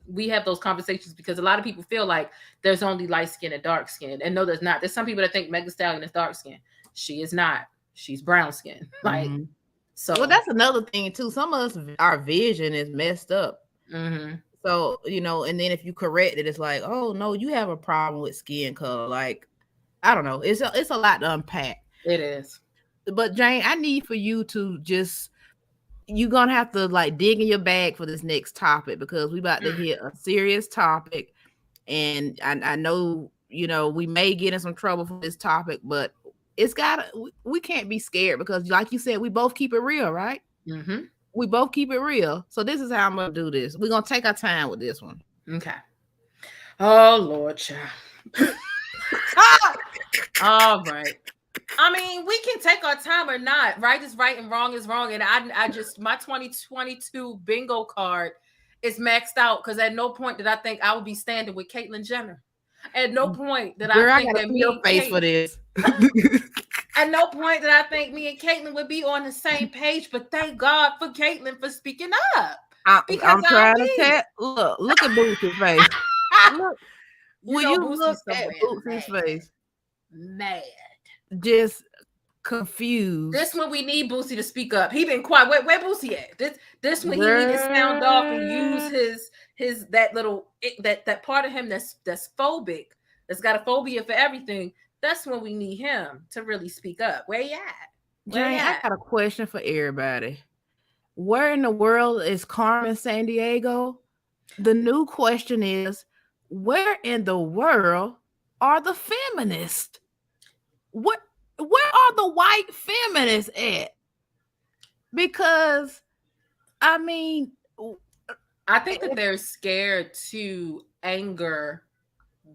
we have those conversations because a lot of people feel like there's only light skin and dark skin, and no, there's not. There's some people that think Megan Thee Stallion is dark skin. She is not. She's brown skin. Like, so. Well, that's another thing too. Some of us, our vision is messed up. So, you know, and then if you correct it, it's like, oh no, you have a problem with skin color. Like, I don't know. It's a lot to unpack. It is. But Jane, I need for you to you're gonna have to like dig in your bag for this next topic, because we about to hit a serious topic. And I know, you know, we may get in some trouble for this topic, but we can't be scared, because like you said, we both keep it real, right? We both keep it real. So this is how I'm gonna do this. We're gonna take our time with this one. Okay. Oh Lord, child. All right. I mean, we can take our time or not. Right is right and wrong is wrong. And I just, my 2022 bingo card is maxed out, because at no point did I think I would be standing with Caitlyn Jenner. At no point did I think that me and face for this. At no point did I think me and Caitlyn would be on the same page, but thank God for Caitlyn for speaking up. I'm trying to tell. Look at Boosie's face. Look, when you look at Boosie's face, mad, just confused. This when we need Boosie to speak up. He been quiet. Where Boosie at? This when he need to sound off and use his that little that part of him that's phobic, that's got a phobia for everything. That's when we need him to really speak up. Where you at? Jane, I got a question for everybody. Where in the world is Carmen Sandiego? The new question is, where in the world are the feminists? Where are the white feminists at? Because, I mean, I think that they're scared to anger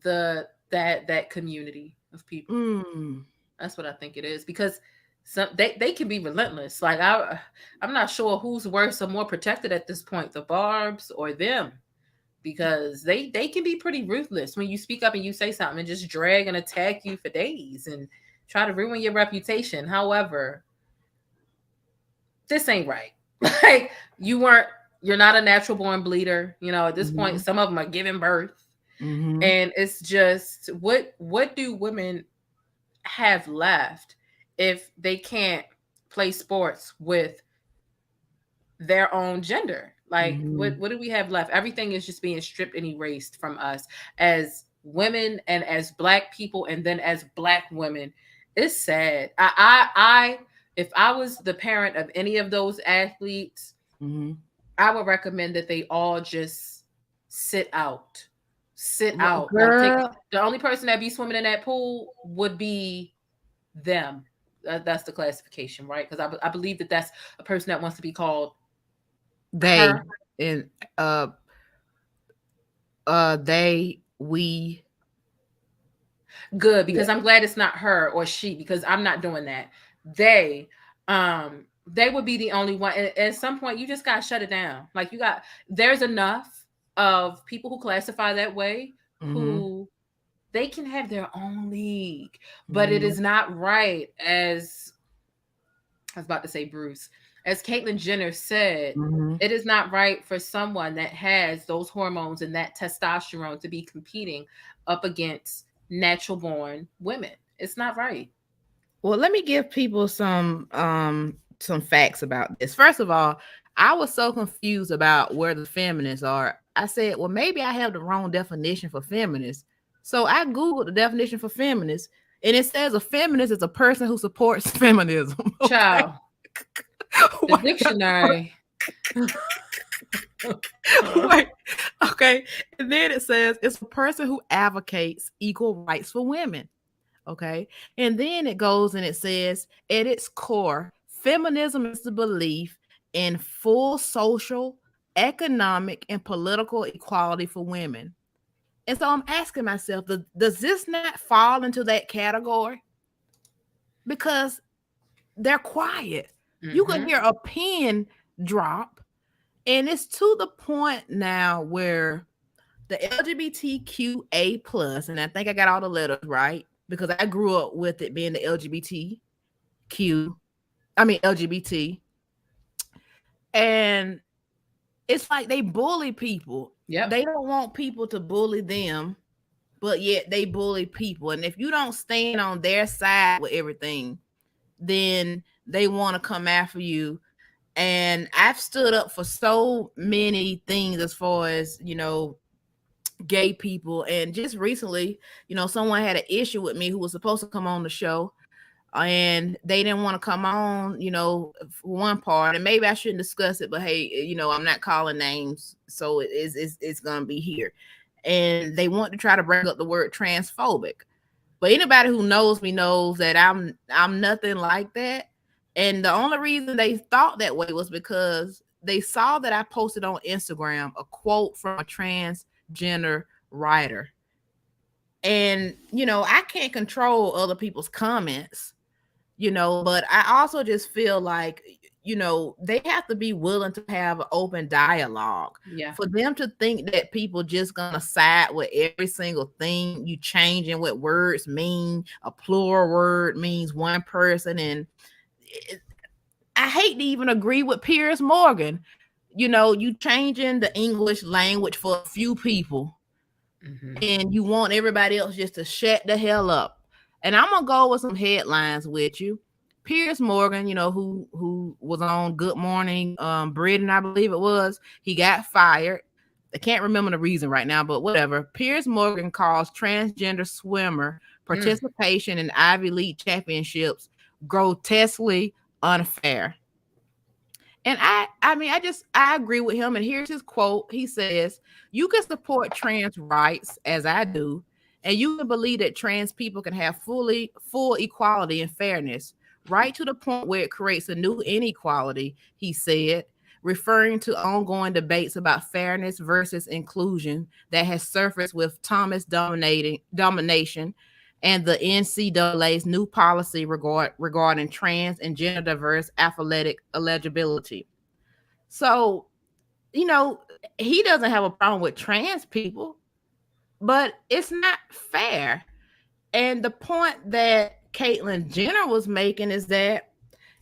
that community of people. That's what I think it is, because they can be relentless. Like I'm not sure who's worse or more protected at this point, the Barbs or them, because they can be pretty ruthless when you speak up and you say something and just drag and attack you for days and try to ruin your reputation. However, this ain't right. Like, you're not a natural born bleeder. You know, at this point, some of them are giving birth. And it's just, what do women have left if they can't play sports with their own gender? Like, what do we have left? Everything is just being stripped and erased from us as women and as Black people, and then as Black women. It's sad. If I was the parent of any of those athletes, I would recommend that they all just sit out. Like, the only person that be swimming in that pool would be them. That's the classification, right? Because I believe that that's a person that wants to be called they her. And they, we. Good, because I'm glad it's not her or she, because I'm not doing that. They would be the only one. And at some point, you just gotta shut it down. Like, there's enough of people who classify that way, who they can have their own league, but it is not right, as I was about to say, Bruce, as Caitlyn Jenner said, it is not right for someone that has those hormones and that testosterone to be competing up against natural born women. It's not right. Well, let me give people some facts about this. First of all, I was so confused about where the feminists are. I said, well, maybe I have the wrong definition for feminist. So I Googled the definition for feminist, and it says a feminist is a person who supports feminism. Okay? Child, the dictionary. Wait, okay. And then it says it's a person who advocates equal rights for women. Okay. And then it goes and it says, at its core, feminism is the belief in full social, economic, and political equality for women. And so I'm asking myself, does this not fall into that category? Because they're quiet. Mm-hmm. You can hear a pin drop, and it's to the point now where the LGBTQA plus, and I think I got all the letters right, because I grew up with it being the LGBT. And it's like they bully people. Yeah, they don't want people to bully them, but yet they bully people. And if you don't stand on their side with everything, then they want to come after you. And I've stood up for so many things as far as, gay people. And just recently, someone had an issue with me who was supposed to come on the show, and they didn't want to come on, for one part. And maybe I shouldn't discuss it, but hey, I'm not calling names, so it's gonna be here. And they want to try to bring up the word transphobic. But anybody who knows me knows that I'm nothing like that. And the only reason they thought that way was because they saw that I posted on Instagram a quote from a transgender writer. And, I can't control other people's comments, but I also just feel like, they have to be willing to have an open dialogue. Yeah. For them to think that people just gonna side with every single thing you changing what words mean. A plural word means one person. And I hate to even agree with Piers Morgan. You changing the English language for a few people, and you want everybody else just to shut the hell up. And I'm gonna go with some headlines with you. Piers Morgan, who was on Good Morning Britain, I believe it was, he got fired. I can't remember the reason right now, but whatever. Piers Morgan calls transgender swimmer participation in Ivy League championships grotesquely unfair. And I agree with him. And here's his quote. He says, "You can support trans rights as I do, and you can believe that trans people can have full equality and fairness, right to the point where it creates a new inequality," he said, referring to ongoing debates about fairness versus inclusion that has surfaced with Thomas domination and the NCAA's new policy regarding trans and gender diverse athletic eligibility. So, he doesn't have a problem with trans people, but it's not fair. And the point that Caitlyn Jenner was making is that,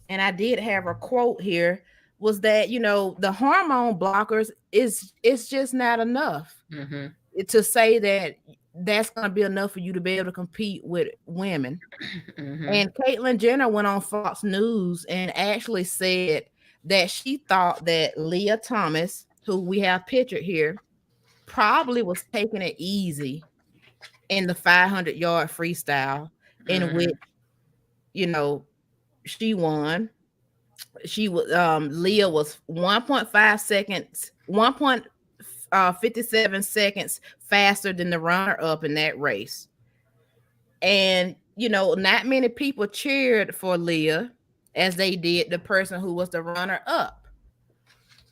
and I did have a quote here, was that, the hormone blockers is just not enough to say that that's going to be enough for you to be able to compete with women. And Caitlyn Jenner went on Fox News and actually said that she thought that Leah Thomas, who we have pictured here, probably was taking it easy in the 500-yard freestyle in which, she won. She was Leah was 1.5 seconds, 1.57 seconds faster than the runner-up in that race. And, not many people cheered for Leah as they did the person who was the runner-up.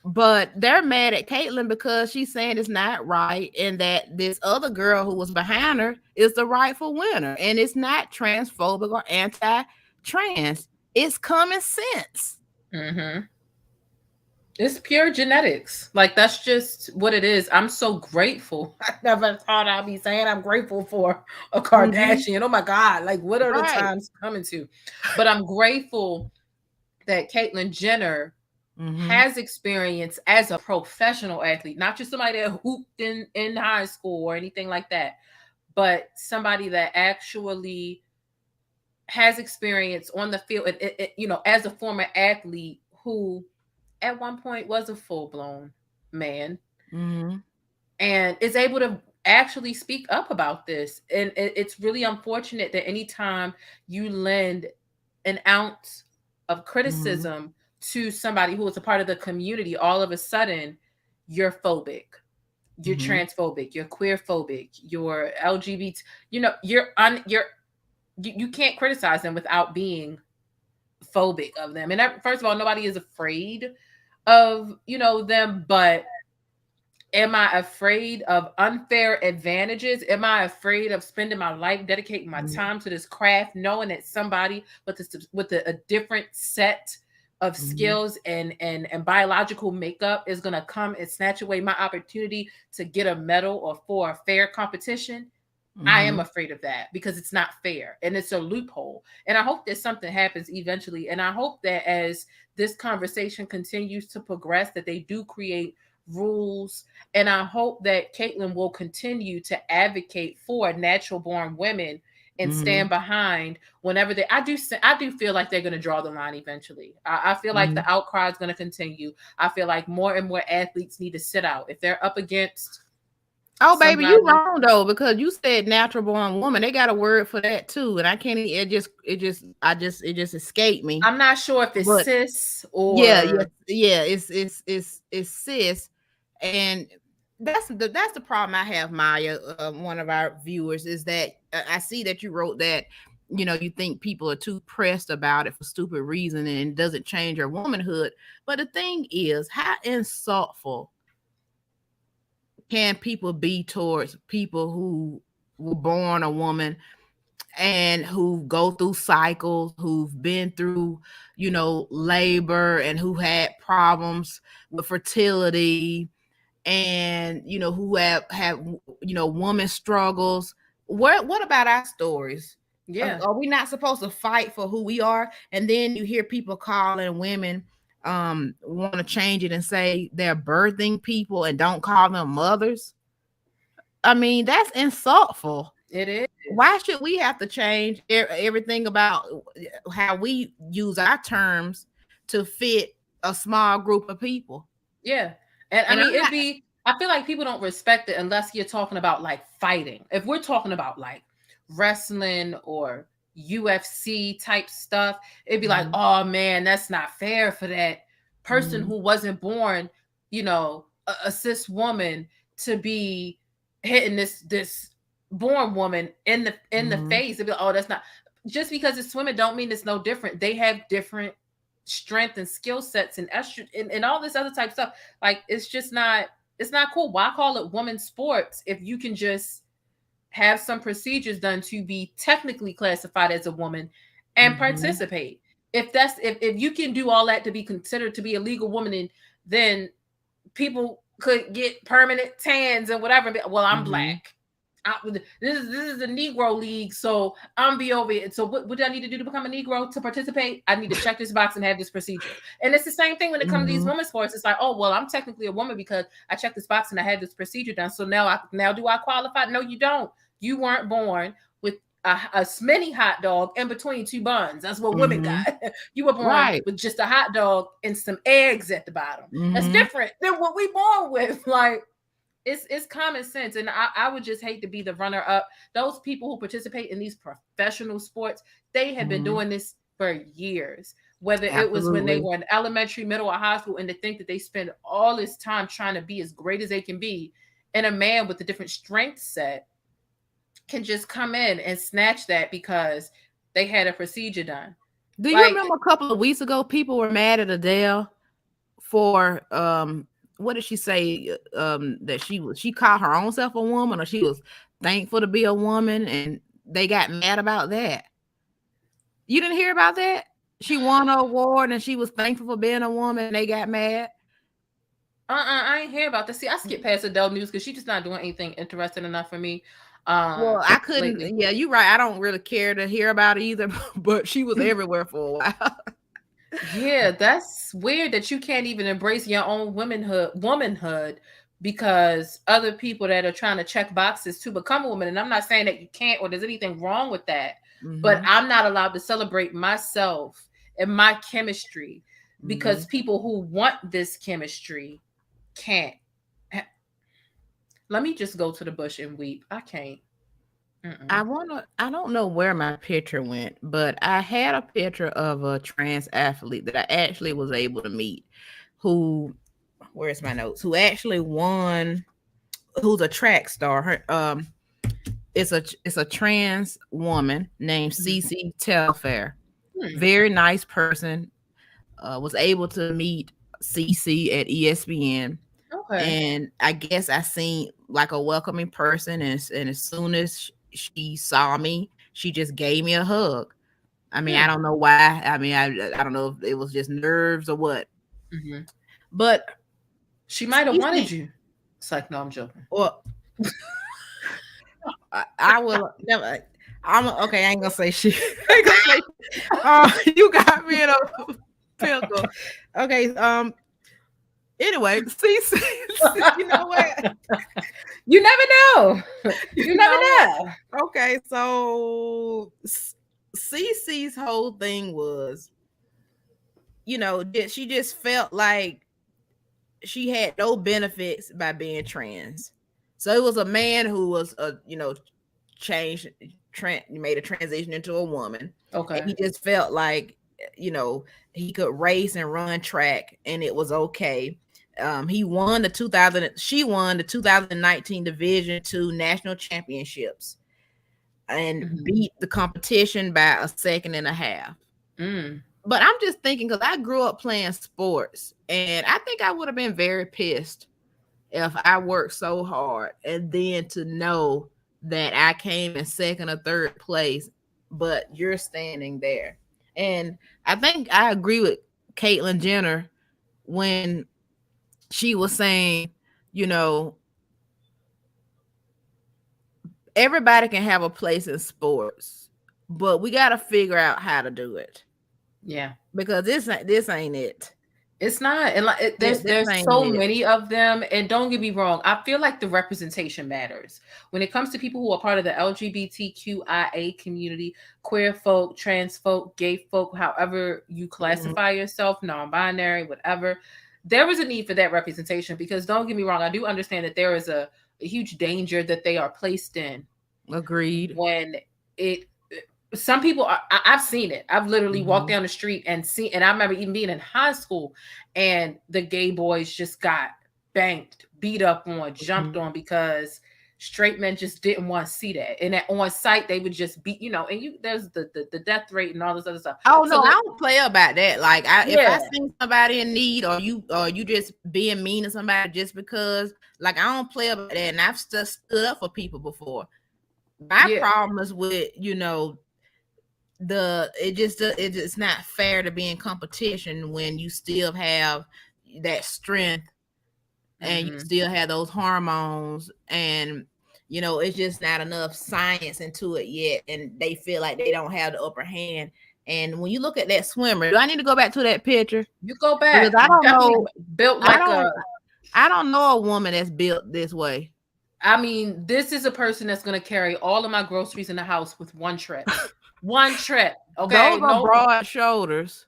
But they're mad at Caitlyn because she's saying it's not right, and that this other girl who was behind her is the rightful winner. And it's not transphobic or anti-trans. It's common sense. It's pure genetics. Like, that's just what it is. I'm so grateful. I never thought I'd be saying I'm grateful for a Kardashian. Oh my God. Like, what are the times coming to? But I'm grateful that Caitlyn Jenner has experience as a professional athlete, not just somebody that hooped in high school or anything like that, but somebody that actually has experience on the field, you know, as a former athlete who at one point was a full-blown man, and is able to actually speak up about this. And it's really unfortunate that anytime you lend an ounce of criticism to somebody who is a part of the community, all of a sudden you're phobic, you're transphobic, you're queer phobic, you're LGBT, you know, you can't criticize them without being phobic of them. And first of all, nobody is afraid of, you know, them, but am I afraid of unfair advantages? Am I afraid of spending my life, dedicating my time to this craft, knowing that somebody with a different set of skills and biological makeup is going to come and snatch away my opportunity to get a medal or for a fair competition? I am afraid of that because it's not fair and it's a loophole. And I hope that something happens eventually. And I hope that as this conversation continues to progress, that they do create rules. And I hope that Caitlyn will continue to advocate for natural born women and stand behind whenever I do feel like they're going to draw the line eventually. I feel like the outcry is going to continue. I feel like more and more athletes need to sit out. If they're up against baby, you wrong though, because you said natural born woman. They got a word for that too, and I can't. It just escaped me. I'm not sure if it's cis or It's cis, and that's the problem I have, Maya. One of our viewers is that I see that you wrote that, you know, you think people are too pressed about it for stupid reason and it doesn't change your womanhood. But the thing is, how insultful can people be towards people who were born a woman and who go through cycles, who've been through, you know, labor, and who had problems with fertility, and, you know, who have you know, woman struggles? What about our stories? Yeah. Are we not supposed to fight for who we are? And then you hear people calling women want to change it and say they're birthing people and don't call them mothers. I mean, that's insultful. It is. Why should we have to change everything about how we use our terms to fit a small group of people? Yeah. And I mean, I feel like people don't respect it unless you're talking about like fighting. If we're talking about like wrestling or UFC type stuff, it'd be like, oh man, that's not fair for that person who wasn't born, you know, a cis woman to be hitting this born woman in the face. It'd be like, oh, that's not, just because it's women don't mean it's no different. They have different strength and skill sets and estrogen and all this other type of stuff. Like, it's just not, it's not cool. Why call it women's sports if you can just have some procedures done to be technically classified as a woman and participate? If you can do all that to be considered to be a legal woman, then people could get permanent tans and whatever. Well, I'm black. This is a Negro league, so I'm be over it. So what do I need to do to become a Negro to participate? I need to check this box and have this procedure. And it's the same thing when it comes to these women's sports. It's like, oh well, I'm technically a woman because I checked this box and I had this procedure done. So now do I qualify? No, you don't. You weren't born with a mini hot dog in between two buns. That's what women got. You were born with just a hot dog and some eggs at the bottom. That's different than what we born with. Like, it's common sense. And I would just hate to be the runner up. Those people who participate in these professional sports, they have been doing this for years, whether it was when they were in elementary, middle, or high school, and to think that they spend all this time trying to be as great as they can be, and a man with a different strength set can just come in and snatch that because they had a procedure done. Do you remember a couple of weeks ago, people were mad at Adele for what did she say? That she called her own self a woman, or she was thankful to be a woman, and they got mad about that. You didn't hear about that? She won an award and she was thankful for being a woman, and they got mad. I ain't hear about this. See, I skipped past Adele news because she's just not doing anything interesting enough for me. Well, I couldn't. Lately. Yeah, you're right. I don't really care to hear about it either, but she was everywhere for a while. Yeah, that's weird that you can't even embrace your own womanhood because other people that are trying to check boxes to become a woman, and I'm not saying that you can't or there's anything wrong with that, but I'm not allowed to celebrate myself and my chemistry because people who want this chemistry can't. Let me just go to the bush and weep. I can't. I don't know where my picture went, but I had a picture of a trans athlete that I actually was able to meet who, where's my notes, who actually won, who's a track star. Her, it's a trans woman named Cece Telfair. Very nice person. Was able to meet Cece at ESPN. And I guess I seen like a welcoming person, and as soon as she saw me, she just gave me a hug. I mean, I don't know why. I mean, I don't know if it was just nerves or what. But she might have wanted you. It's like, no, I'm joking. Well, I will never. I'm okay. I ain't gonna say shit. You got me in a pickle. Okay. Anyway, see, you know what? You never know. You never know. Okay, so Cece's whole thing was, you know, she just felt like she had no benefits by being trans. So it was a man who was you know, made a transition into a woman. Okay. And he just felt like, you know, he could race and run track and it was okay. She won the 2019 Division II National Championships and beat the competition by a second and a half. But I'm just thinking, because I grew up playing sports, and I think I would have been very pissed if I worked so hard and then to know that I came in second or third place, but you're standing there. And I think I agree with Caitlyn Jenner when she was saying, you know, everybody can have a place in sports, but we got to figure out how to do it. Yeah. Because this ain't it. It's not. And like there's so many of them. And don't get me wrong, I feel like the representation matters. When it comes to people who are part of the LGBTQIA community, queer folk, trans folk, gay folk, however you classify yourself, non-binary, whatever, there is a need for that representation, because don't get me wrong, I do understand that there is a huge danger that they are placed in. Agreed. When some people I've seen it. I've literally walked down the street and seen, and I remember even being in high school and the gay boys just got banked, beat up on, jumped on because straight men just didn't want to see that. And on site they would just beat, you know, and there's the death rate and all this other stuff. Oh no, I don't play about that. Like if I see somebody in need, or you just being mean to somebody just because, like, I don't play about that. And I've stood up for people before. My problem is with, you know, it's not fair to be in competition when you still have that strength and you still have those hormones, and you know, it's just not enough science into it yet, and they feel like they don't have the upper hand. And when you look at that swimmer, do I need to go back to that picture? You go back, because I don't know, built like I don't know a woman that's built this way. I mean, this is a person that's going to carry all of my groceries in the house with one trip. One trip. Okay. Those are broad shoulders.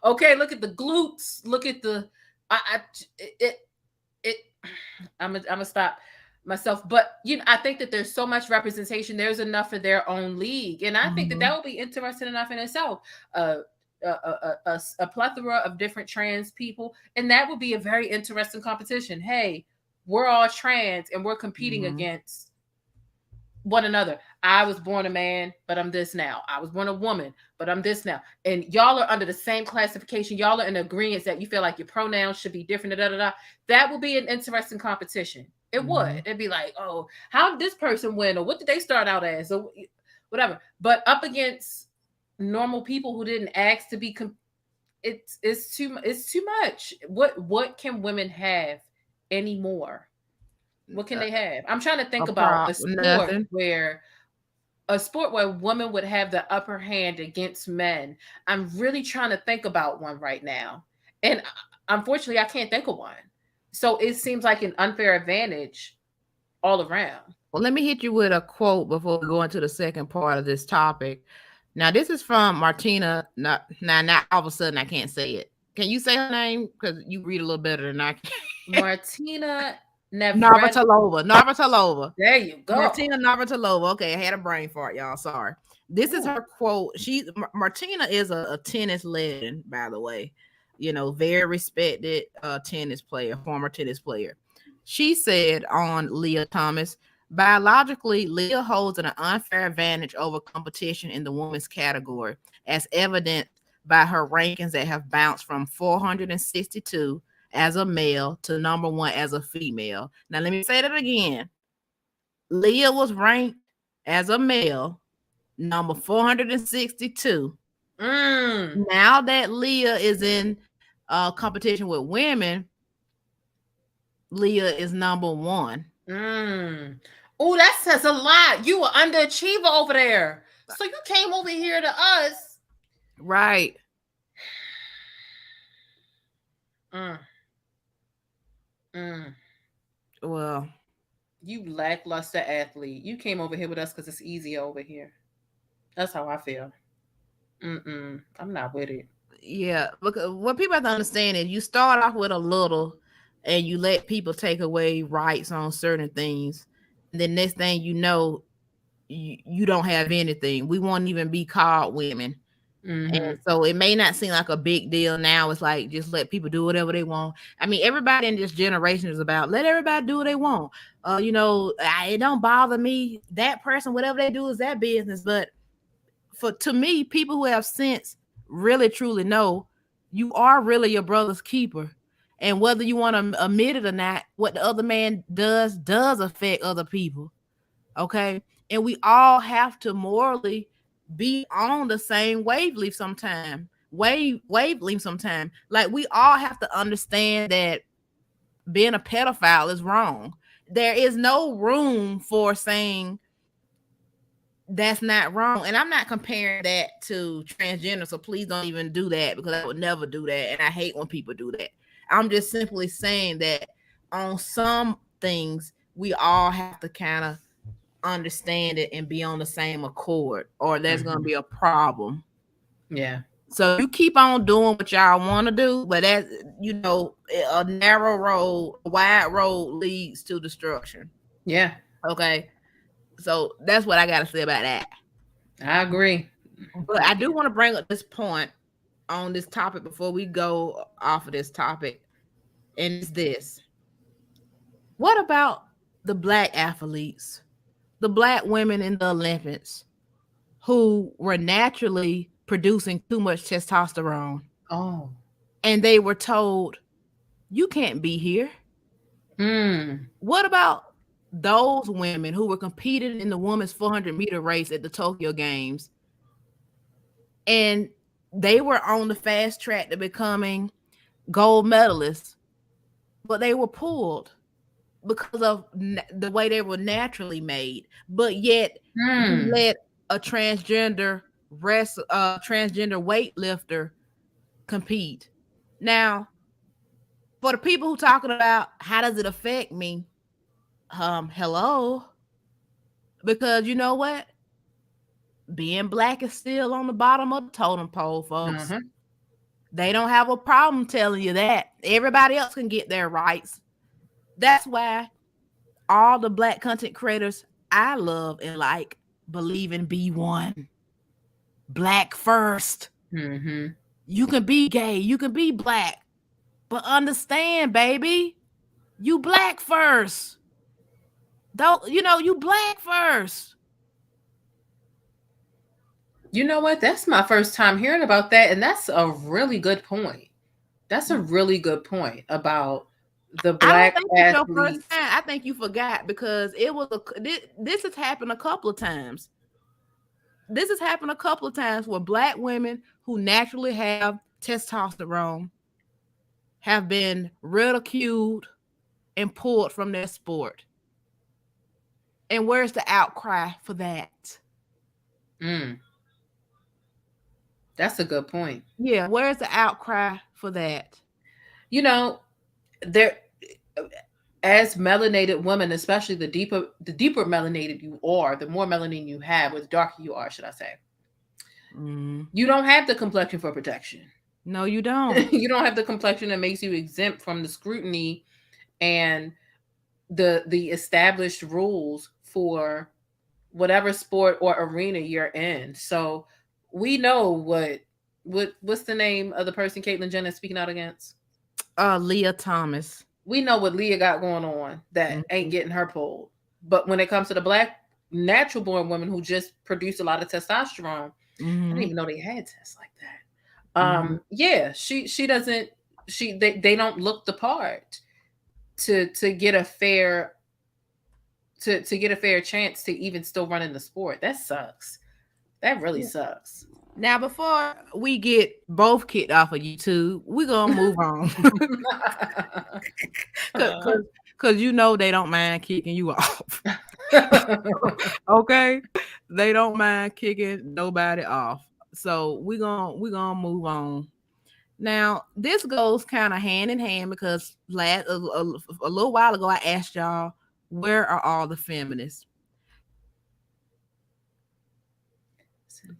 Okay. Look at the glutes. Look at the, I'm gonna stop myself. But, you know, I think that there's so much representation. There's enough for their own league. And I think that will be interesting enough in itself. A plethora of different trans people. And that would be a very interesting competition. Hey, we're all trans and we're competing against one another. I was born a man, but I'm this now. I was born a woman, but I'm this now. And y'all are under the same classification. Y'all are in agreement that you feel like your pronouns should be different. That would be an interesting competition. It would. It'd be like, oh, how did this person win? Or what did they start out as? Or whatever. But up against normal people who didn't ask to be, it's too much. What can women have anymore? What can they have? I'm trying to think about a sport where women would have the upper hand against men. I'm really trying to think about one right now. And unfortunately, I can't think of one. So it seems like an unfair advantage all around. Well, let me hit you with a quote before we go into the second part of this topic. Now, this is from Martina. Now, all of a sudden, I can't say it. Can you say her name? Because you read a little better than I can. Martina Navratilova. There you go. Martina Navratilova. Okay, I had a brain fart, y'all. Sorry. This is her quote. Martina is a tennis legend, by the way. You know, very respected tennis player, former tennis player. She said on Leah Thomas, biologically, Leah holds an unfair advantage over competition in the women's category, as evident by her rankings that have bounced from 462 as a male to number 1 as a female. Now, let me say that again. Leah was ranked as a male, number 462. Now that Leah is in competition with women, Leah is number 1. Oh, that says a lot. You were underachiever over there. So you came over here to us. Right. Well, you lackluster athlete. You came over here with us because it's easy over here. That's how I feel. I'm not with it. Yeah, because what people have to understand is you start off with a little and you let people take away rights on certain things. And then next thing you know, you don't have anything. We won't even be called women. And so it may not seem like a big deal now. It's like, just let people do whatever they want. I mean, everybody in this generation is about, let everybody do what they want. You know, it don't bother me. That person, whatever they do is that business. But to me, people who have sense really truly know you are really your brother's keeper. And whether you want to admit it or not, what the other man does affect other people. Okay. And we all have to morally be on the same wavelength sometime. Wavelength sometime. Like, we all have to understand that being a pedophile is wrong. There is no room for saying that's not wrong. And I'm not comparing that to transgender, so please don't even do that, because I would never do that. And I hate when people do that. I'm just simply saying that on some things, we all have to kind of understand it and be on the same accord, or there's going to be a problem. Yeah. So you keep on doing what y'all want to do, but that, you know, a narrow road, a wide road leads to destruction. Yeah. Okay. So that's what I got to say about that. I agree. But I do want to bring up this point on this topic before we go off of this topic. And it's this. What about the Black athletes? The Black women in the Olympics who were naturally producing too much testosterone. Oh. And they were told, you can't be here. What about those women who were competing in the women's 400-meter race at the Tokyo Games? And they were on the fast track to becoming gold medalists, but they were pulled because of the way they were naturally made. But yet you let a transgender weightlifter compete. Now, for the people who talking about how does it affect me, hello, because you know what, being Black is still on the bottom of the totem pole, folks. They don't have a problem telling you that. Everybody else can get their rights. That's why all the Black content creators I love and like believe in B1. Black first. You can be gay, you can be Black, but understand, baby, you Black first. Don't, you know, you Black first. You know what? That's my first time hearing about that, and that's a really good point. That's a really good point about the Black athletes. I think you forgot, because it was this has happened a couple of times. This has happened a couple of times where Black women who naturally have testosterone have been ridiculed and pulled from their sport. And where's the outcry for that? That's a good point. Yeah, where's the outcry for that? You know, there as melanated women, especially the deeper melanated you are, the more melanin you have, or the darker you are, should I say, you don't have the complexion for protection. No, you don't. You don't have the complexion that makes you exempt from the scrutiny and the established rules for whatever sport or arena you're in. So we know what's the name of the person Caitlyn Jenner is speaking out against? Leah Thomas. We know what Leah got going on that ain't getting her pulled. But when it comes to the Black natural born women who just produce a lot of testosterone, I didn't even know they had tests like that. Yeah, she doesn't. They don't look the part to get a fair to get a fair chance to even still run in the sport. That sucks. That really sucks. Now, before we get both kicked off of YouTube, we're gonna move on. Cause you know they don't mind kicking you off. Okay, they don't mind kicking nobody off. So we're gonna move on. Now, this goes kind of hand in hand because a little while ago I asked y'all, where are all the feminists?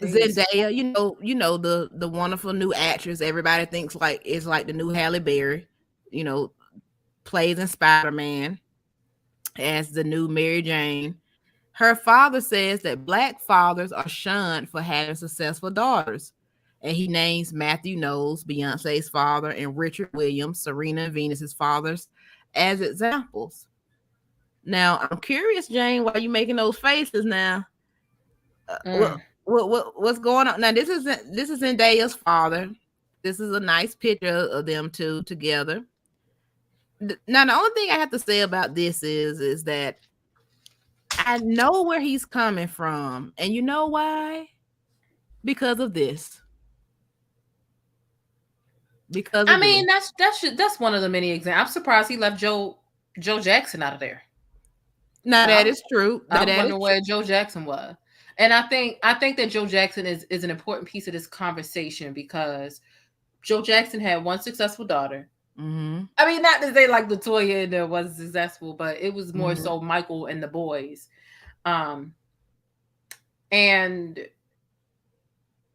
Zendaya, you know the wonderful new actress everybody thinks like is like the new Halle Berry, plays in Spider-Man as the new Mary Jane. Her father says that Black fathers are shunned for having successful daughters. And he names Matthew Knowles, Beyonce's father, and Richard Williams, Serena and Venus's fathers, as examples. Now, I'm curious, Jane, why you making those faces now? What's going on? Now, this is Zendaya's father. This is a nice picture of them two together. Now, the only thing I have to say about this is that I know where he's coming from, and you know why? Because of this. Because I mean, that's one of the many examples. I'm surprised he left Joe Jackson out of there. Now that is true. I wonder where Joe Jackson was. And I think that Joe Jackson is an important piece of this conversation because Joe Jackson had one successful daughter. I mean, not to say like Latoya there was successful, but it was more so Michael and the boys. And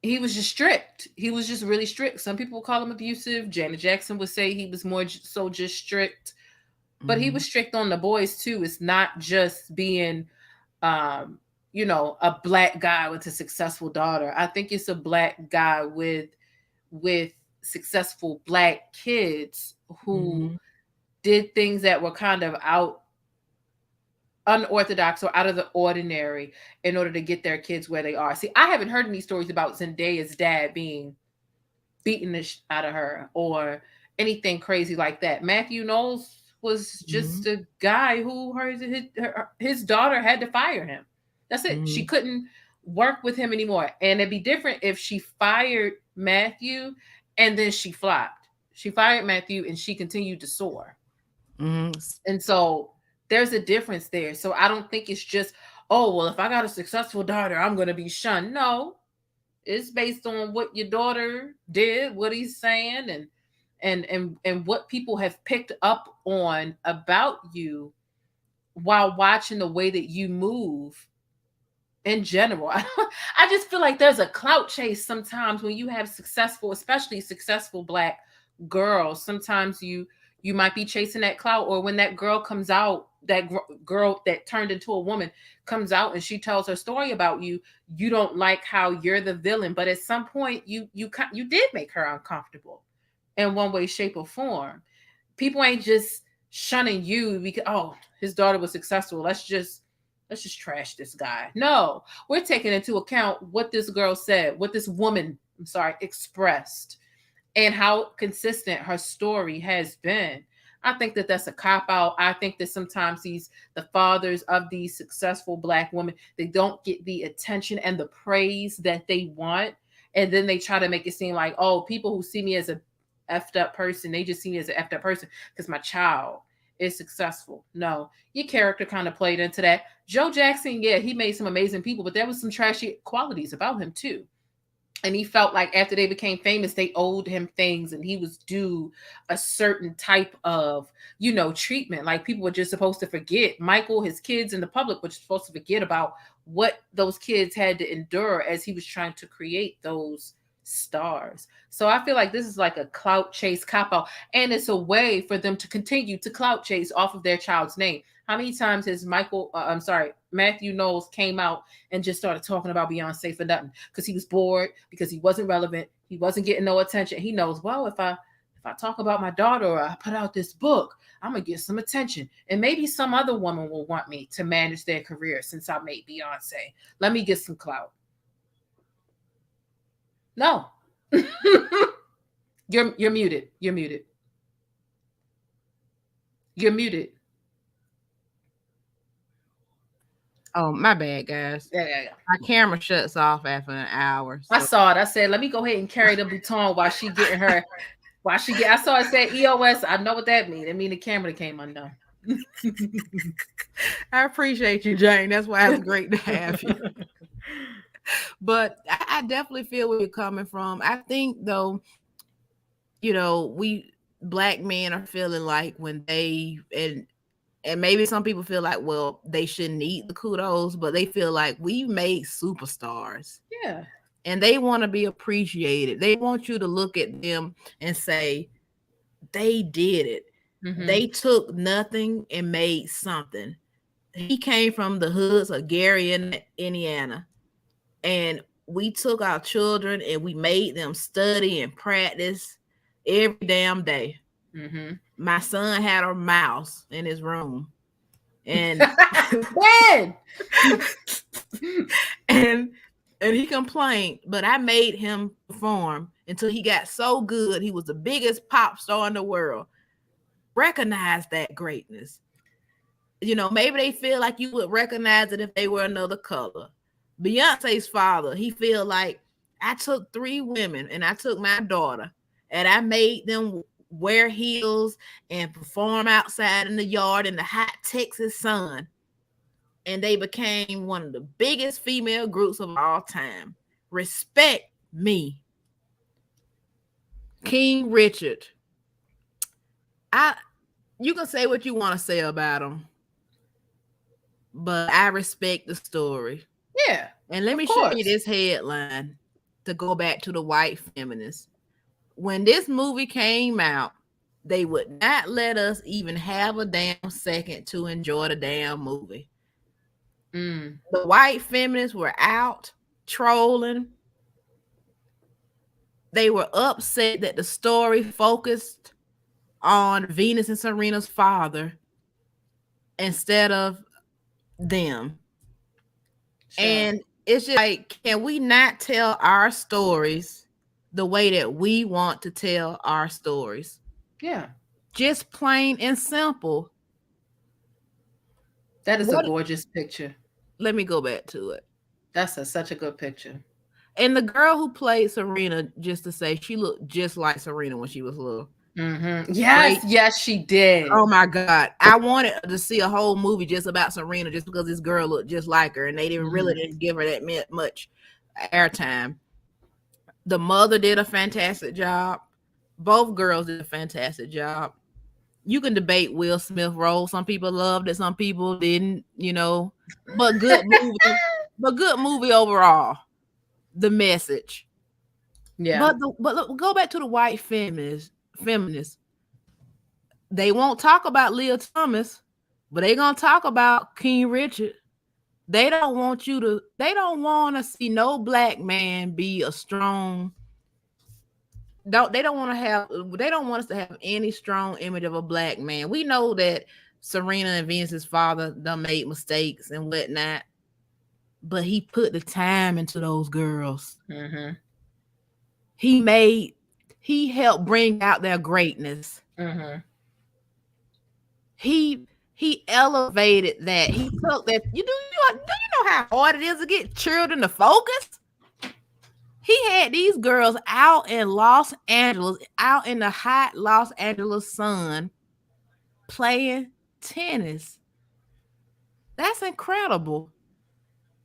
he was just strict. He was just really strict. Some people call him abusive. Janet Jackson would say he was more so just strict. But he was strict on the boys too. It's not just being a Black guy with a successful daughter. I think it's a Black guy with successful Black kids who did things that were kind of unorthodox or out of the ordinary in order to get their kids where they are. See, I haven't heard any stories about Zendaya's dad being beaten the out of her or anything crazy like that. Matthew Knowles was just a guy who his daughter had to fire him. That's it. She couldn't work with him anymore. And it'd be different if she fired Matthew and then she flopped. She fired Matthew and she continued to soar. And so there's a difference there. So I don't think it's just, oh, well, if I got a successful daughter, I'm going to be shunned. No, it's based on what your daughter did, what he's saying, and what people have picked up on about you while watching the way that you move in general. I just feel like there's a clout chase sometimes when you have successful, especially successful Black girls. Sometimes you might be chasing that clout, or when that girl comes out, that girl that turned into a woman comes out and she tells her story about you, you don't like how you're the villain, but at some point you did make her uncomfortable in one way, shape, or form. People ain't just shunning you because, oh, his daughter was successful, let's just trash this guy. No, we're taking into account what this girl said, what this woman, expressed, and how consistent her story has been. I think that that's a cop-out. I think that sometimes the fathers of these successful Black women, they don't get the attention and the praise that they want. And then they try to make it seem like, oh, people who see me as a effed up person, they just see me as an effed up person because my child is successful. No, your character kind of played into that. Joe Jackson, yeah, he made some amazing people, but there was some trashy qualities about him too. And he felt like after they became famous, they owed him things and he was due a certain type of, treatment. Like people were just supposed to forget. Michael, his kids, and the public were supposed to forget about what those kids had to endure as he was trying to create those stars. So I feel like this is like a clout chase cop out, and it's a way for them to continue to clout chase off of their child's name. How many times has Matthew Knowles came out and just started talking about Beyonce for nothing because he was bored, because he wasn't relevant, he wasn't getting no attention. He knows, well, if I talk about my daughter or I put out this book, I'm gonna get some attention, and maybe some other woman will want me to manage their career since I made Beyonce. Let me get some clout. No. You're muted. You're muted. You're muted. Oh, my bad, guys. Yeah. My camera shuts off after an hour. So. I saw it. I said, let me go ahead and carry the baton while she getting her. I saw it said EOS. I know what that means. It mean the camera came undone. I appreciate you, Jane. That's why it's great to have you. But I definitely feel where you're coming from. I think, though, we Black men are feeling like when they and maybe some people feel like, well, they shouldn't need the kudos, but they feel like we made superstars. Yeah. And they want to be appreciated. They want you to look at them and say, they did it. Mm-hmm. They took nothing and made something. He came from the hoods of Gary, Indiana. And we took our children and we made them study and practice every damn day. Mm-hmm. My son had a mouse in his room, and and he complained, but I made him perform until he got so good. He was the biggest pop star in the world. Recognize that greatness. Maybe they feel like you would recognize it if they were another color. Beyonce's father, he feel like, I took 3 women and I took my daughter and I made them wear heels and perform outside in the yard in the hot Texas sun. And they became one of the biggest female groups of all time. Respect me. King Richard. You can say what you want to say about him, but I respect the story. Yeah. And let me show you this headline to go back to the white feminists. When this movie came out, they would not let us even have a damn second to enjoy the damn movie. The white feminists were out trolling. They were upset that the story focused on Venus and Serena's father instead of them. Sure. And it's just like, can we not tell our stories the way that we want to tell our stories? Yeah. Just plain and simple. That is a gorgeous picture. Let me go back to it. That's such a good picture. And the girl who played Serena, just to say, she looked just like Serena when she was little. Mm-hmm. Yes, yes, she did. Oh my God. I wanted to see a whole movie just about Serena just because this girl looked just like her, and they didn't give her that much airtime. The mother did a fantastic job. Both girls did a fantastic job. You can debate Will Smith role. Some people loved it, some people didn't, but good movie. But good movie overall. The message. Yeah. But look, go back to the white feminists. They won't talk about Leah Thomas, but they're gonna talk about King Richard. They don't want to see no Black man be a strong. They don't want us to have any strong image of a Black man. We know that Serena and Venus's father done made mistakes and whatnot, but he put the time into those girls. Mm-hmm. He helped bring out their greatness. Mm-hmm. He elevated that. He took that. Do you know how hard it is to get children to focus? He had these girls out in Los Angeles, out in the hot Los Angeles sun, playing tennis. That's incredible.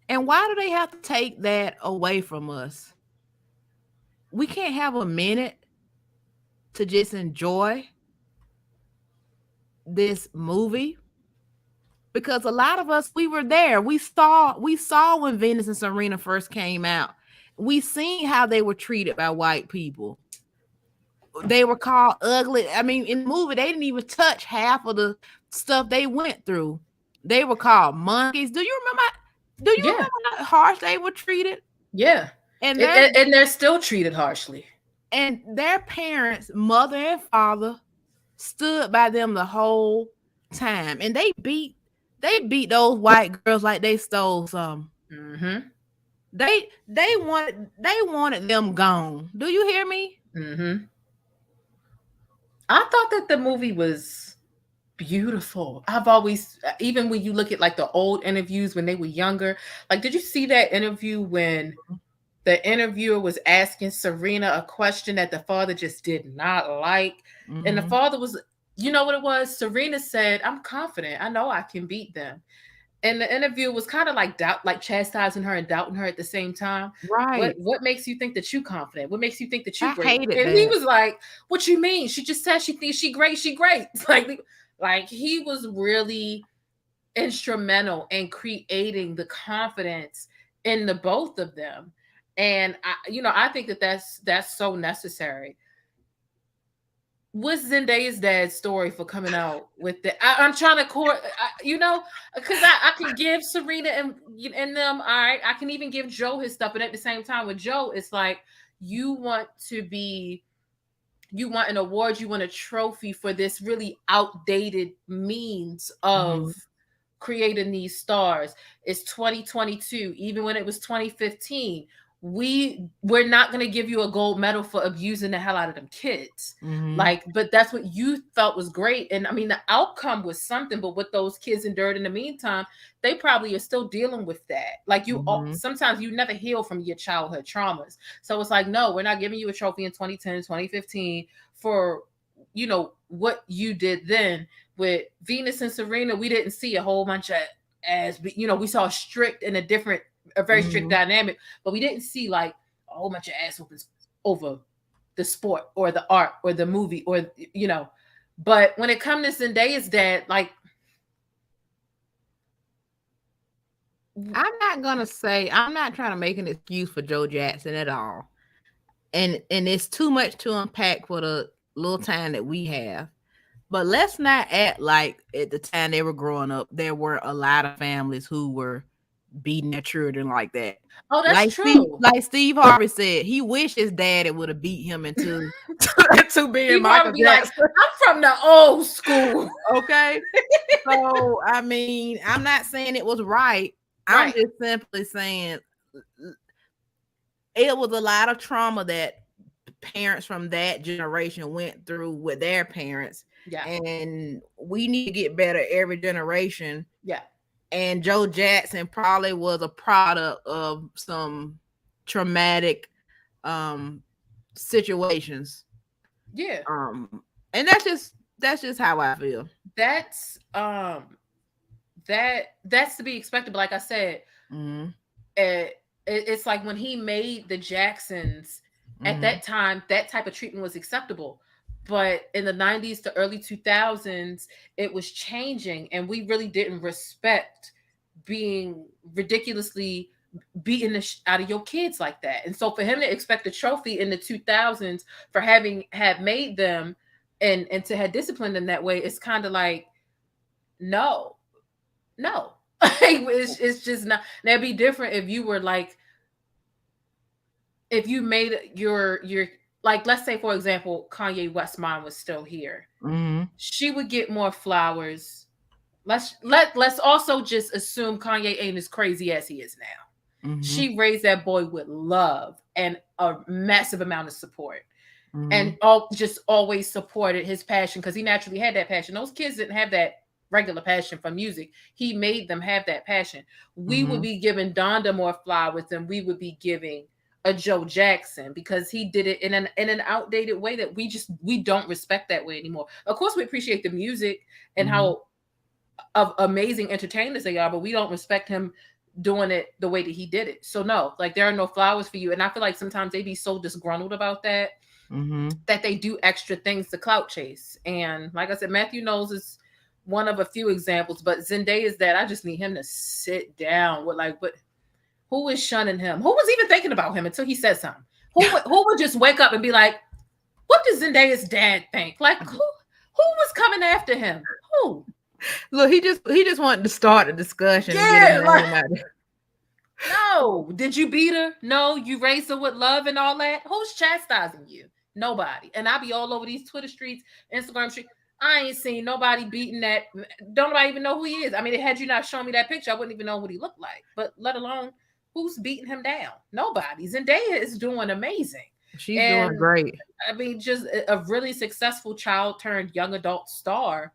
And why do they have to take that away from us? we can't have a minute to just enjoy this movie, because a lot of us, we were there. We saw when Venus and Serena first came out. We seen how they were treated by white people. They were called ugly. I mean, in the movie, they didn't even touch half of the stuff they went through. They were called monkeys. Do you remember how harsh they were treated? Yeah. And they're still treated harshly. And their parents, mother and father, stood by them the whole time. And they beat those white girls like they stole some. Mm-hmm. They wanted them gone. Do you hear me? Mm-hmm. I thought that the movie was beautiful. I've always, even when you look at like the old interviews when they were younger, like, did you see that interview when the interviewer was asking Serena a question that the father just did not like? Mm-hmm. And the father was, you know what it was? Serena said, "I'm confident. I know I can beat them." And the interview was kind of like chastising her and doubting her at the same time. Right. What makes you think that you confident? What makes you think that you I great? hated And that. he was like, "What you mean? She just said she thinks she great. She great." Like he was really instrumental in creating the confidence in the both of them. And I think that that's so necessary. What's Zendaya's dad's story for coming out with that? I'm trying to because I can give Serena and them. All right, I can even give Joe his stuff, but at the same time with Joe, it's like you want an award, you want a trophy for this really outdated means of creating these stars. It's 2022, even when it was 2015. We're not going to give you a gold medal for abusing the hell out of them kids. But that's what you felt was great. And I mean, the outcome was something, but what those kids endured in the meantime, they probably are still dealing with that. Like sometimes you never heal from your childhood traumas. So it's like, no, we're not giving you a trophy in 2010, 2015 for, what you did then. With Venus and Serena, we didn't see a whole bunch of we saw a very strict dynamic, but we didn't see like a whole bunch of ass whoopings over the sport or the art or the movie or But when it comes to Zendaya's dad, like, I'm not trying to make an excuse for Joe Jackson at all, and it's too much to unpack for the little time that we have. But let's not act like at the time they were growing up, there were a lot of families who were beating their children like that. Oh, that's true. Like Steve Harvey said, he wished his daddy would have beat him into to being Michael Jackson. Like, I'm from the old school. Okay. So, I mean, I'm not saying it was right. I'm just simply saying it was a lot of trauma that parents from that generation went through with their parents. Yeah. And we need to get better every generation. Yeah. And Joe Jackson probably was a product of some traumatic situations. Yeah. And that's just how I feel. That's to be expected. But like I said, it's like when he made the Jacksons at that time, that type of treatment was acceptable. But in the 90s to early 2000s, it was changing, and we really didn't respect being ridiculously beaten out of your kids like that. And so for him to expect a trophy in the 2000s for having had made them and to have disciplined them that way, it's kind of like, no. It's just not. That'd be different if you were like, if you made your like, let's say, for example, Kanye West's mom was still here. She would get more flowers. Let's also just assume Kanye ain't as crazy as he is now. She raised that boy with love and a massive amount of support, and just always supported his passion because he naturally had that passion. Those kids didn't have that regular passion for music. He made them have that passion. We would be giving Donda more flowers than we would be giving a Joe Jackson, because he did it in an outdated way that we don't respect that way anymore. Of course, we appreciate the music and how of amazing entertainers they are, but we don't respect him doing it the way that he did it. So no, like there are no flowers for you. And I feel like sometimes they be so disgruntled about that that they do extra things to clout chase. And like I said, Matthew Knowles is one of a few examples, but Zendaya is that I just need him to sit down with like, but who is shunning him? Who was even thinking about him until he said something? Who would just wake up and be like, what does Zendaya's dad think? Like who was coming after him? Who? Look, he just wanted to start a discussion. Yeah, like, no. Did you beat her? No. You raised her with love and all that? Who's chastising you? Nobody. And I be all over these Twitter streets, Instagram streets. I ain't seen nobody beating that. Don't nobody even know who he is. I mean, had you not shown me that picture, I wouldn't even know what he looked like. But let alone who's beating him down? Nobody. Zendaya is doing amazing. She's doing great. I mean, just a really successful child turned young adult star.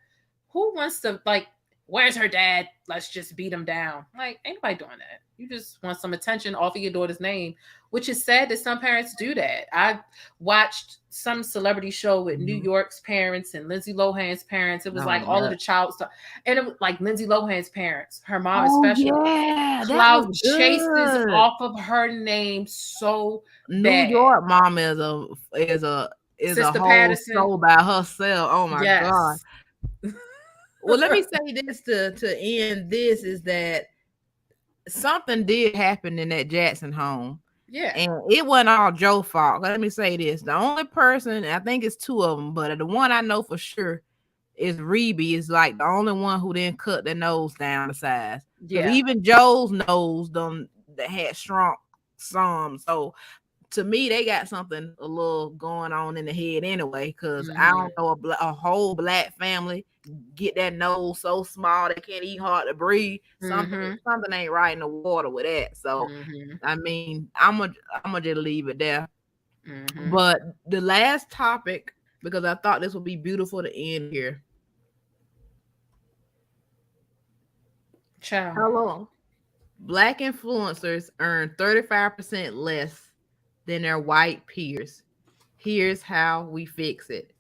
Who wants to, like, where's her dad? Let's just beat him down. Like, ain't nobody doing that. You just want some attention off of your daughter's name, which is sad that some parents do that. I watched some celebrity show with New York's parents and Lindsay Lohan's parents. It was all of the child stuff. And it was like Lindsay Lohan's parents, her mom especially. Yeah, clout chases off of her name so New bad. York mom is a Sister whole Patterson. soul by herself. Oh my God. Well, let me say this to end this is that something did happen in that Jackson home. Yeah. And it wasn't all Joe's fault. Let me say this. The only person, I think it's two of them, but the one I know for sure is Reby is like the only one who didn't cut their nose down the size. Yeah. Even Joe's nose that had shrunk some. So to me, they got something a little going on in the head anyway, because I don't know a whole black family get that nose so small they can't even hard to breathe. Something ain't right in the water with that. So I mean, I'm gonna just leave it there. But the last topic, because I thought this would be beautiful to end here. Ciao. Hello. Black influencers earn 35% less than their white peers. Here's how we fix it.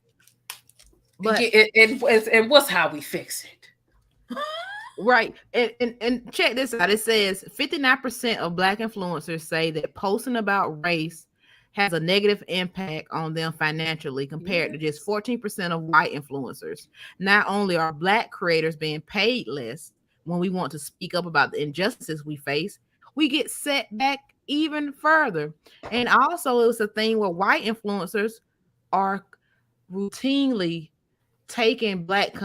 But and what's how we fix it? Right. And check this out. It says 59% of Black influencers say that posting about race has a negative impact on them financially compared to just 14% of white influencers. Not only are Black creators being paid less when we want to speak up about the injustices we face, we get set back even further. And also, it was a thing where white influencers are routinely taking Black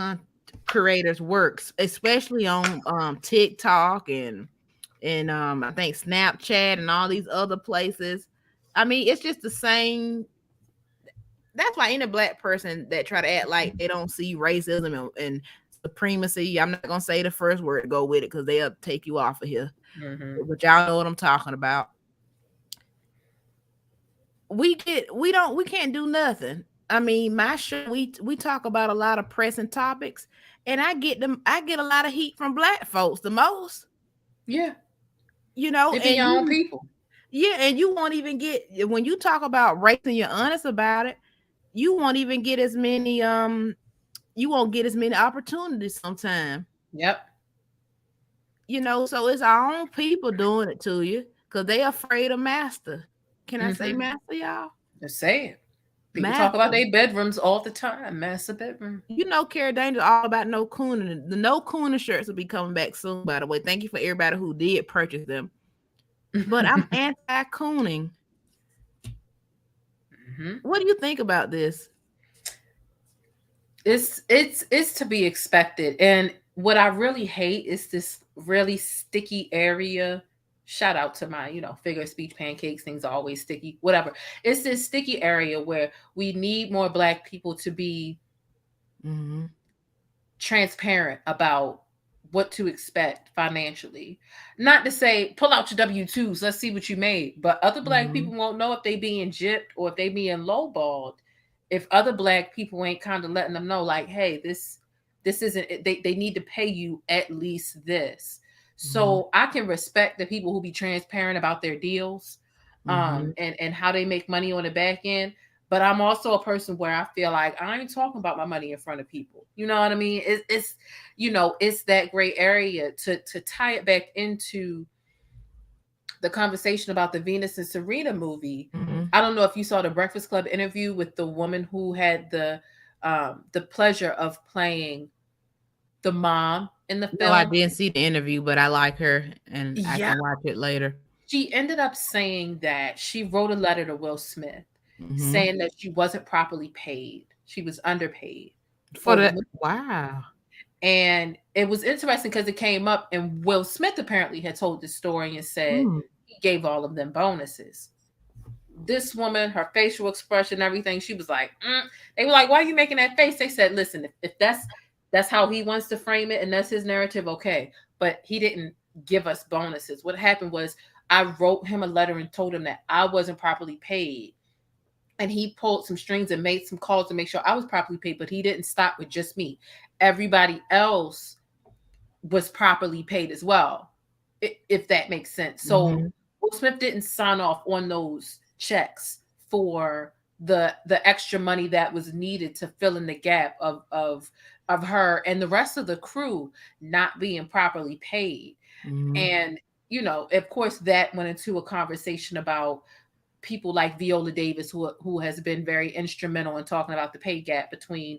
creators' works, especially on TikTok and I think Snapchat and all these other places. I mean, it's just the same. That's why any Black person that try to act like they don't see racism and supremacy, I'm not gonna say the first word to go with it because they'll take you off of here. But y'all know what I'm talking about. We can't do nothing. I mean, my show, we talk about a lot of pressing topics, and I get a lot of heat from Black folks the most. Yeah. You know, and your own people. Yeah, and you won't even get, when you talk about race and you're honest about it, you won't even get as many you won't get as many opportunities sometimes. Yep. You know, so it's our own people doing it to you because they afraid of master. Can I say master, y'all? Just say it. People talk about their bedrooms all the time. Master bedroom. You know, Kera Dangerous all about no cooning. The no cooning shirts will be coming back soon, by the way. Thank you for everybody who did purchase them. But I'm anti-cooning. What do you think about this? It's to be expected. And what I really hate is this really sticky area. Shout out to my, figure of speech pancakes. Things are always sticky, whatever. It's this sticky area where we need more Black people to be transparent about what to expect financially. Not to say, pull out your W-2s, let's see what you made. But other Black people won't know if they being gypped or if they being lowballed. If other Black people ain't kind of letting them know, like, hey, this isn't, they need to pay you at least this. So I can respect the people who be transparent about their deals and how they make money on the back end. But I'm also a person where I feel like I ain't talking about my money in front of people. You know what I mean? It's that gray area to tie it back into the conversation about the Venus and Serena movie. Mhm. I don't know if you saw the Breakfast Club interview with the woman who had the pleasure of playing the mom in the No, I film. didn't see the interview, but I like her, and I Yeah. can watch it later. She ended up saying that she wrote a letter to Will Smith Mhm. saying that she wasn't properly paid. She was underpaid. For the that, movie. wow. And it was interesting because it came up, and Will Smith apparently had told this story and said he gave all of them bonuses. This woman, her facial expression, everything, she was like, They were like, why are you making that face? They said, listen, if that's how he wants to frame it and that's his narrative, okay. But he didn't give us bonuses. What happened was I wrote him a letter and told him that I wasn't properly paid. And he pulled some strings and made some calls to make sure I was properly paid, but he didn't stop with just me. Everybody else was properly paid as well, if that makes sense. So Will Smith didn't sign off on those checks for the extra money that was needed to fill in the gap of her and the rest of the crew not being properly paid. And of course, that went into a conversation about people like Viola Davis, who has been very instrumental in talking about the pay gap between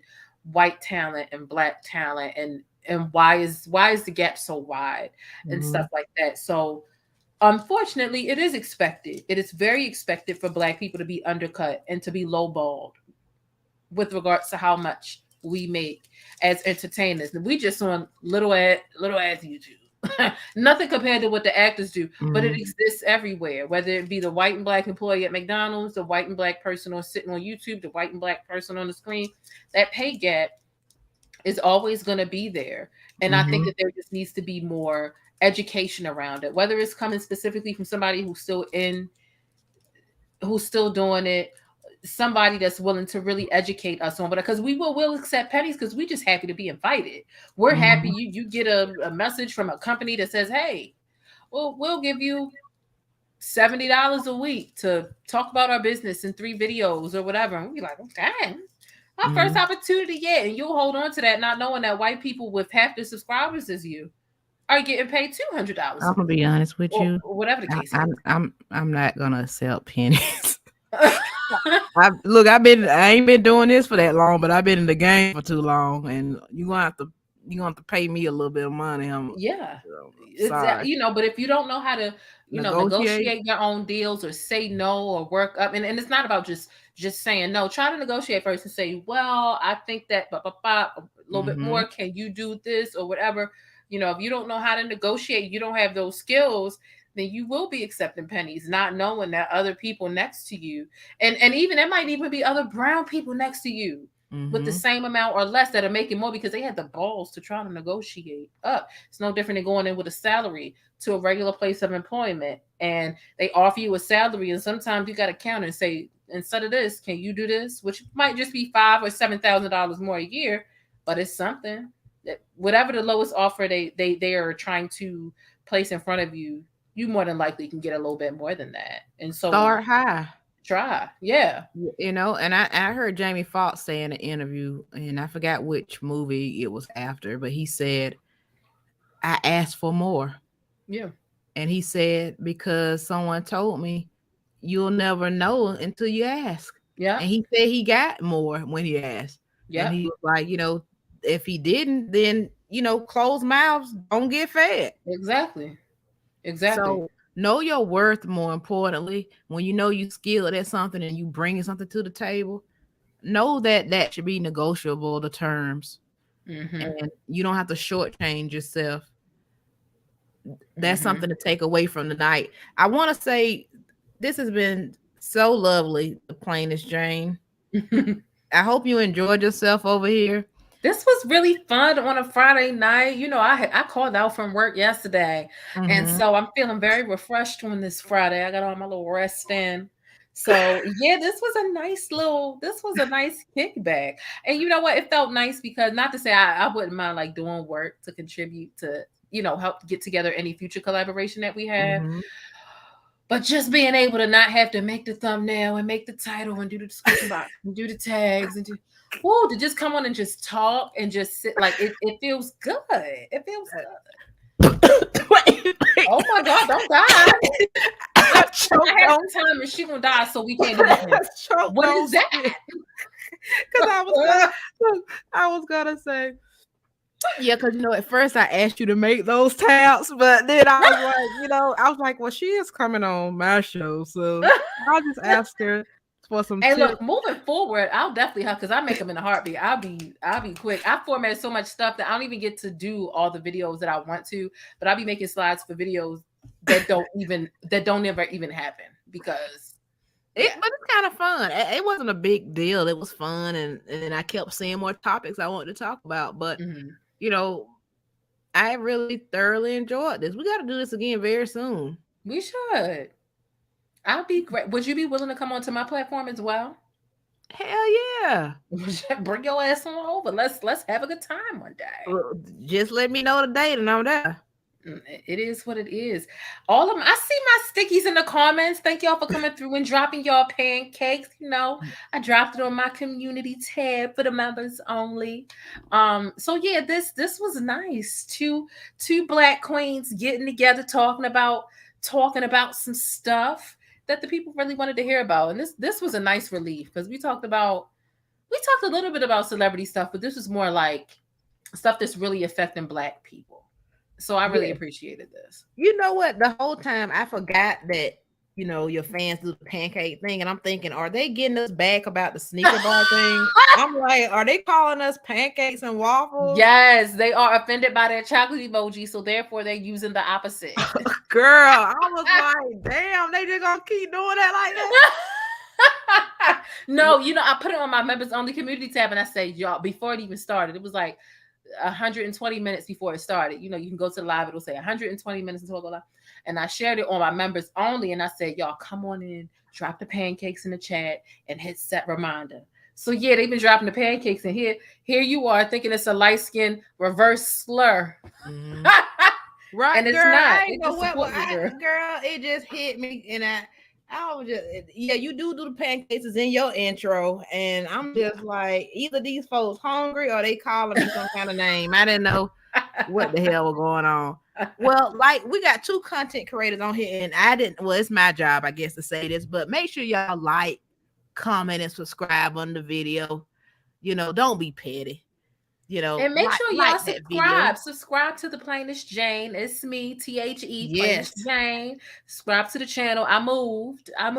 white talent and black talent, and why is the gap so wide and stuff like that. So unfortunately, it is expected. It is very expected for Black people to be undercut and to be lowballed with regards to how much we make as entertainers. And we just on little ass YouTube. Nothing compared to what the actors do, but it exists everywhere, whether it be the white and Black employee at McDonald's, the white and Black person or sitting on YouTube, the white and Black person on the screen. That pay gap is always going to be there. And I think that there just needs to be more education around it, whether it's coming specifically from somebody who's still doing it, somebody that's willing to really educate us on it, because we'll accept pennies because we're just happy to be invited. We're happy you get a message from a company that says, hey, we'll give you $70 a week to talk about our business in 3 videos or whatever. And we're like, okay, our first opportunity yet. And you'll hold on to that, not knowing that white people with half the subscribers as you are getting paid $200. I'm gonna be honest with you, or whatever the case is. is. I'm not gonna accept pennies. I ain't been doing this for that long, but I've been in the game for too long, and you're gonna have to pay me a little bit of money. Sorry. But if you don't know how to negotiate your own deals or say no or work up, and it's not about just saying no. Try to negotiate first and say, well, I think that a little bit more, can you do this or whatever. If you don't know how to negotiate, you don't have those skills, then you will be accepting pennies, not knowing that other people next to you, and even it might even be other brown people next to you with the same amount or less that are making more because they had the balls to try to negotiate up. It's no different than going in with a salary to a regular place of employment, and they offer you a salary, and sometimes you got to counter and say, instead of this, can you do this? Which might just be $5,000 or $7,000 more a year, but it's something. Whatever the lowest offer they are trying to place in front of you, you more than likely can get a little bit more than that. And so start high. Try. Yeah. And I heard Jamie Foxx say in an interview, and I forgot which movie it was after, but he said, I asked for more. Yeah. And he said, because someone told me you'll never know until you ask. Yeah. And he said he got more when he asked. Yeah. And he was like, if he didn't, then, closed mouths don't get fed. Exactly. So know your worth, more importantly. When you know you skilled at something and you bringing something to the table, know that should be negotiable, the terms. And you don't have to shortchange yourself. That's something to take away from the night. I want to say this has been so lovely, the Plainest Jane. I hope you enjoyed yourself over here. This was really fun on a Friday night. I called out from work yesterday, and so I'm feeling very refreshed on this Friday. I got all my little rest in. So yeah, this was a nice kickback. And you know what? It felt nice because, not to say I wouldn't mind like doing work to contribute to, help get together any future collaboration that we have. But just being able to not have to make the thumbnail and make the title and do the description box and do the tags and to just come on and just talk and just sit, like it feels good. It feels good. Oh my God, don't die. I have some time and she gonna die, so we can't do this. What is that? Because I was gonna say, yeah, because at first I asked you to make those tabs, but then I was like, well, she is coming on my show, so I'll just ask her for some tips. Look, moving forward, I'll definitely have, because I make them in a heartbeat. I'll be quick. I formatted so much stuff that I don't even get to do all the videos that I want to, but I'll be making slides for videos that don't ever even happen, because but it's kind of fun. It wasn't a big deal. It was fun, and I kept seeing more topics I wanted to talk about. But I really thoroughly enjoyed this. We got to do this again very soon. We should. I'll be great. Would you be willing to come onto my platform as well? Hell yeah! Bring your ass on over. Let's have a good time one day. Just let me know the date, and I'm there. It is what it is. All of them. I see my stickies in the comments. Thank y'all for coming through and dropping y'all pancakes. I dropped it on my community tab for the members only. So yeah, this was nice. Two Black queens getting together, talking about some stuff that the people really wanted to hear about. And this was a nice relief, because we talked a little bit about celebrity stuff, but this was more like stuff that's really affecting Black people. So I really appreciated this. You know what? The whole time I forgot that, your fans do the pancake thing. And I'm thinking, are they getting us back about the sneaker bar thing? I'm like, are they calling us pancakes and waffles? Yes, they are offended by their chocolate emoji. So therefore they're using the opposite. Girl, I was like, damn, they just gonna keep doing that like that? No, I put it on my members only community tab, and I say, y'all, before it even started, it was like 120 minutes before it started. You can go to the live, it'll say 120 minutes until I go live. And I shared it on my members only, and I said, y'all, come on in, drop the pancakes in the chat, and hit set reminder. So yeah, they've been dropping the pancakes, and here you are thinking it's a light-skinned reverse slur. Mm-hmm. Right, and it's girl, not. I know what, girl, it just hit me, and I was just, you do the pancakes in your intro, and I'm just like, either these folks hungry or they calling me some kind of name. I didn't know what the hell was going on. Well, like, we got 2 content creators on here, and it's my job, I guess, to say this, but make sure y'all like, comment, and subscribe on the video. Don't be petty. And make sure y'all subscribe to the Plainest Jane. It's me, THE, Plainest Jane. Subscribe to the channel. I moved. I've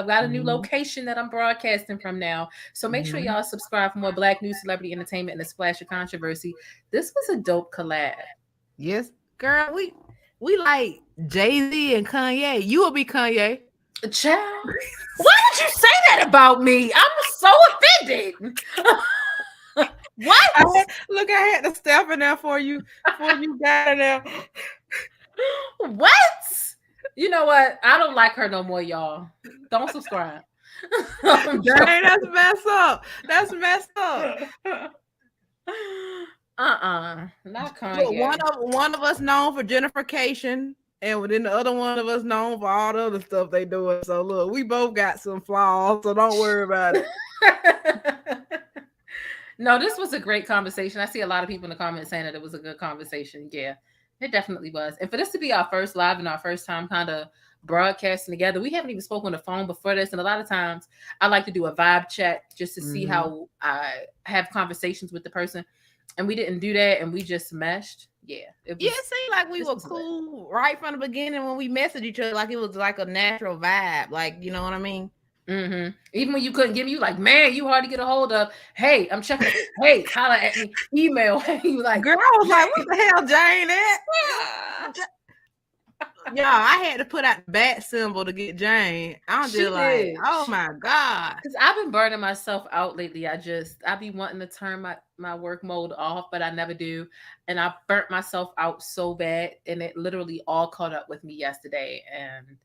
got a new location that I'm broadcasting from now. So make sure y'all subscribe for more Black news, celebrity entertainment, and a splash of controversy. This was a dope collab. Yes, girl. We like Jay-Z and Kanye. You will be Kanye. Child. Why did you say that about me? I'm so offended. What? I had to step in there for you before you got in there. What? You know what? I don't like her no more, y'all. Don't subscribe. Dang, that's messed up. That's messed up. Not Kanye. One of us known for gentrification, and then the other one of us known for all the other stuff they doing. So look, we both got some flaws, so don't worry about it. No, this was a great conversation. I see a lot of people in the comments saying that it was a good conversation. Yeah, it definitely was. And for this to be our first live and our first time kind of broadcasting together, we haven't even spoken on the phone before this. And a lot of times I like to do a vibe chat just to see how I have conversations with the person. And we didn't do that, and we just meshed. Yeah. It seemed like we were cool right from the beginning when we messaged each other. Like it was like a natural vibe. Like, you know what I mean? Mm-hmm. Even when you couldn't get me, you like, man, you hard to get a hold of. Hey, I'm checking. Hey, holla at me. Email. You like, girl, I was like, what the hell, Jane? Yeah, I had to put out the bat symbol to get Jane. I'm just like, oh my God. Because I've been burning myself out lately. I be wanting to turn my work mode off, but I never do. And I burnt myself out so bad, and it literally all caught up with me yesterday. And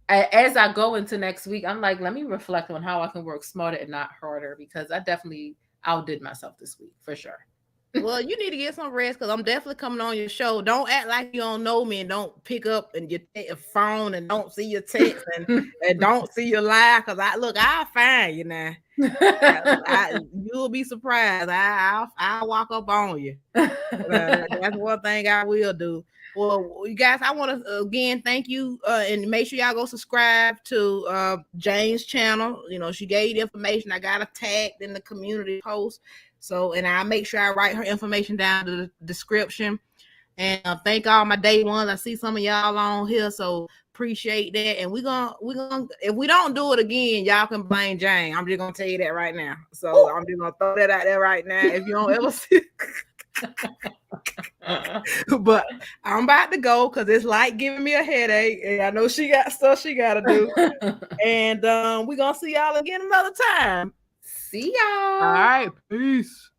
as I go into next week, I'm like, let me reflect on how I can work smarter and not harder, because I definitely outdid myself this week for sure. Well, you need to get some rest, because I'm definitely coming on your show. Don't act like you don't know me and don't pick up and you take your phone and don't see your text and don't see your live, because I'll find you now. You'll be surprised. I'll walk up on you. That's one thing I will do. Well, you guys, I want to again thank you, and make sure y'all go subscribe to Jane's channel. You know, she gave the information. I got her tagged in the community post, so and I'll make sure I write her information down in the description. And thank all my day ones. I see some of y'all on here, so appreciate that. And we're gonna if we don't do it again, y'all can blame Jane. I'm just gonna tell you that right now. So I'm just gonna throw that out there right now. If you don't ever see. But I'm about to go because it's like giving me a headache, and I know she got stuff she gotta do. And we're gonna see y'all again another time. See y'all. All right, peace.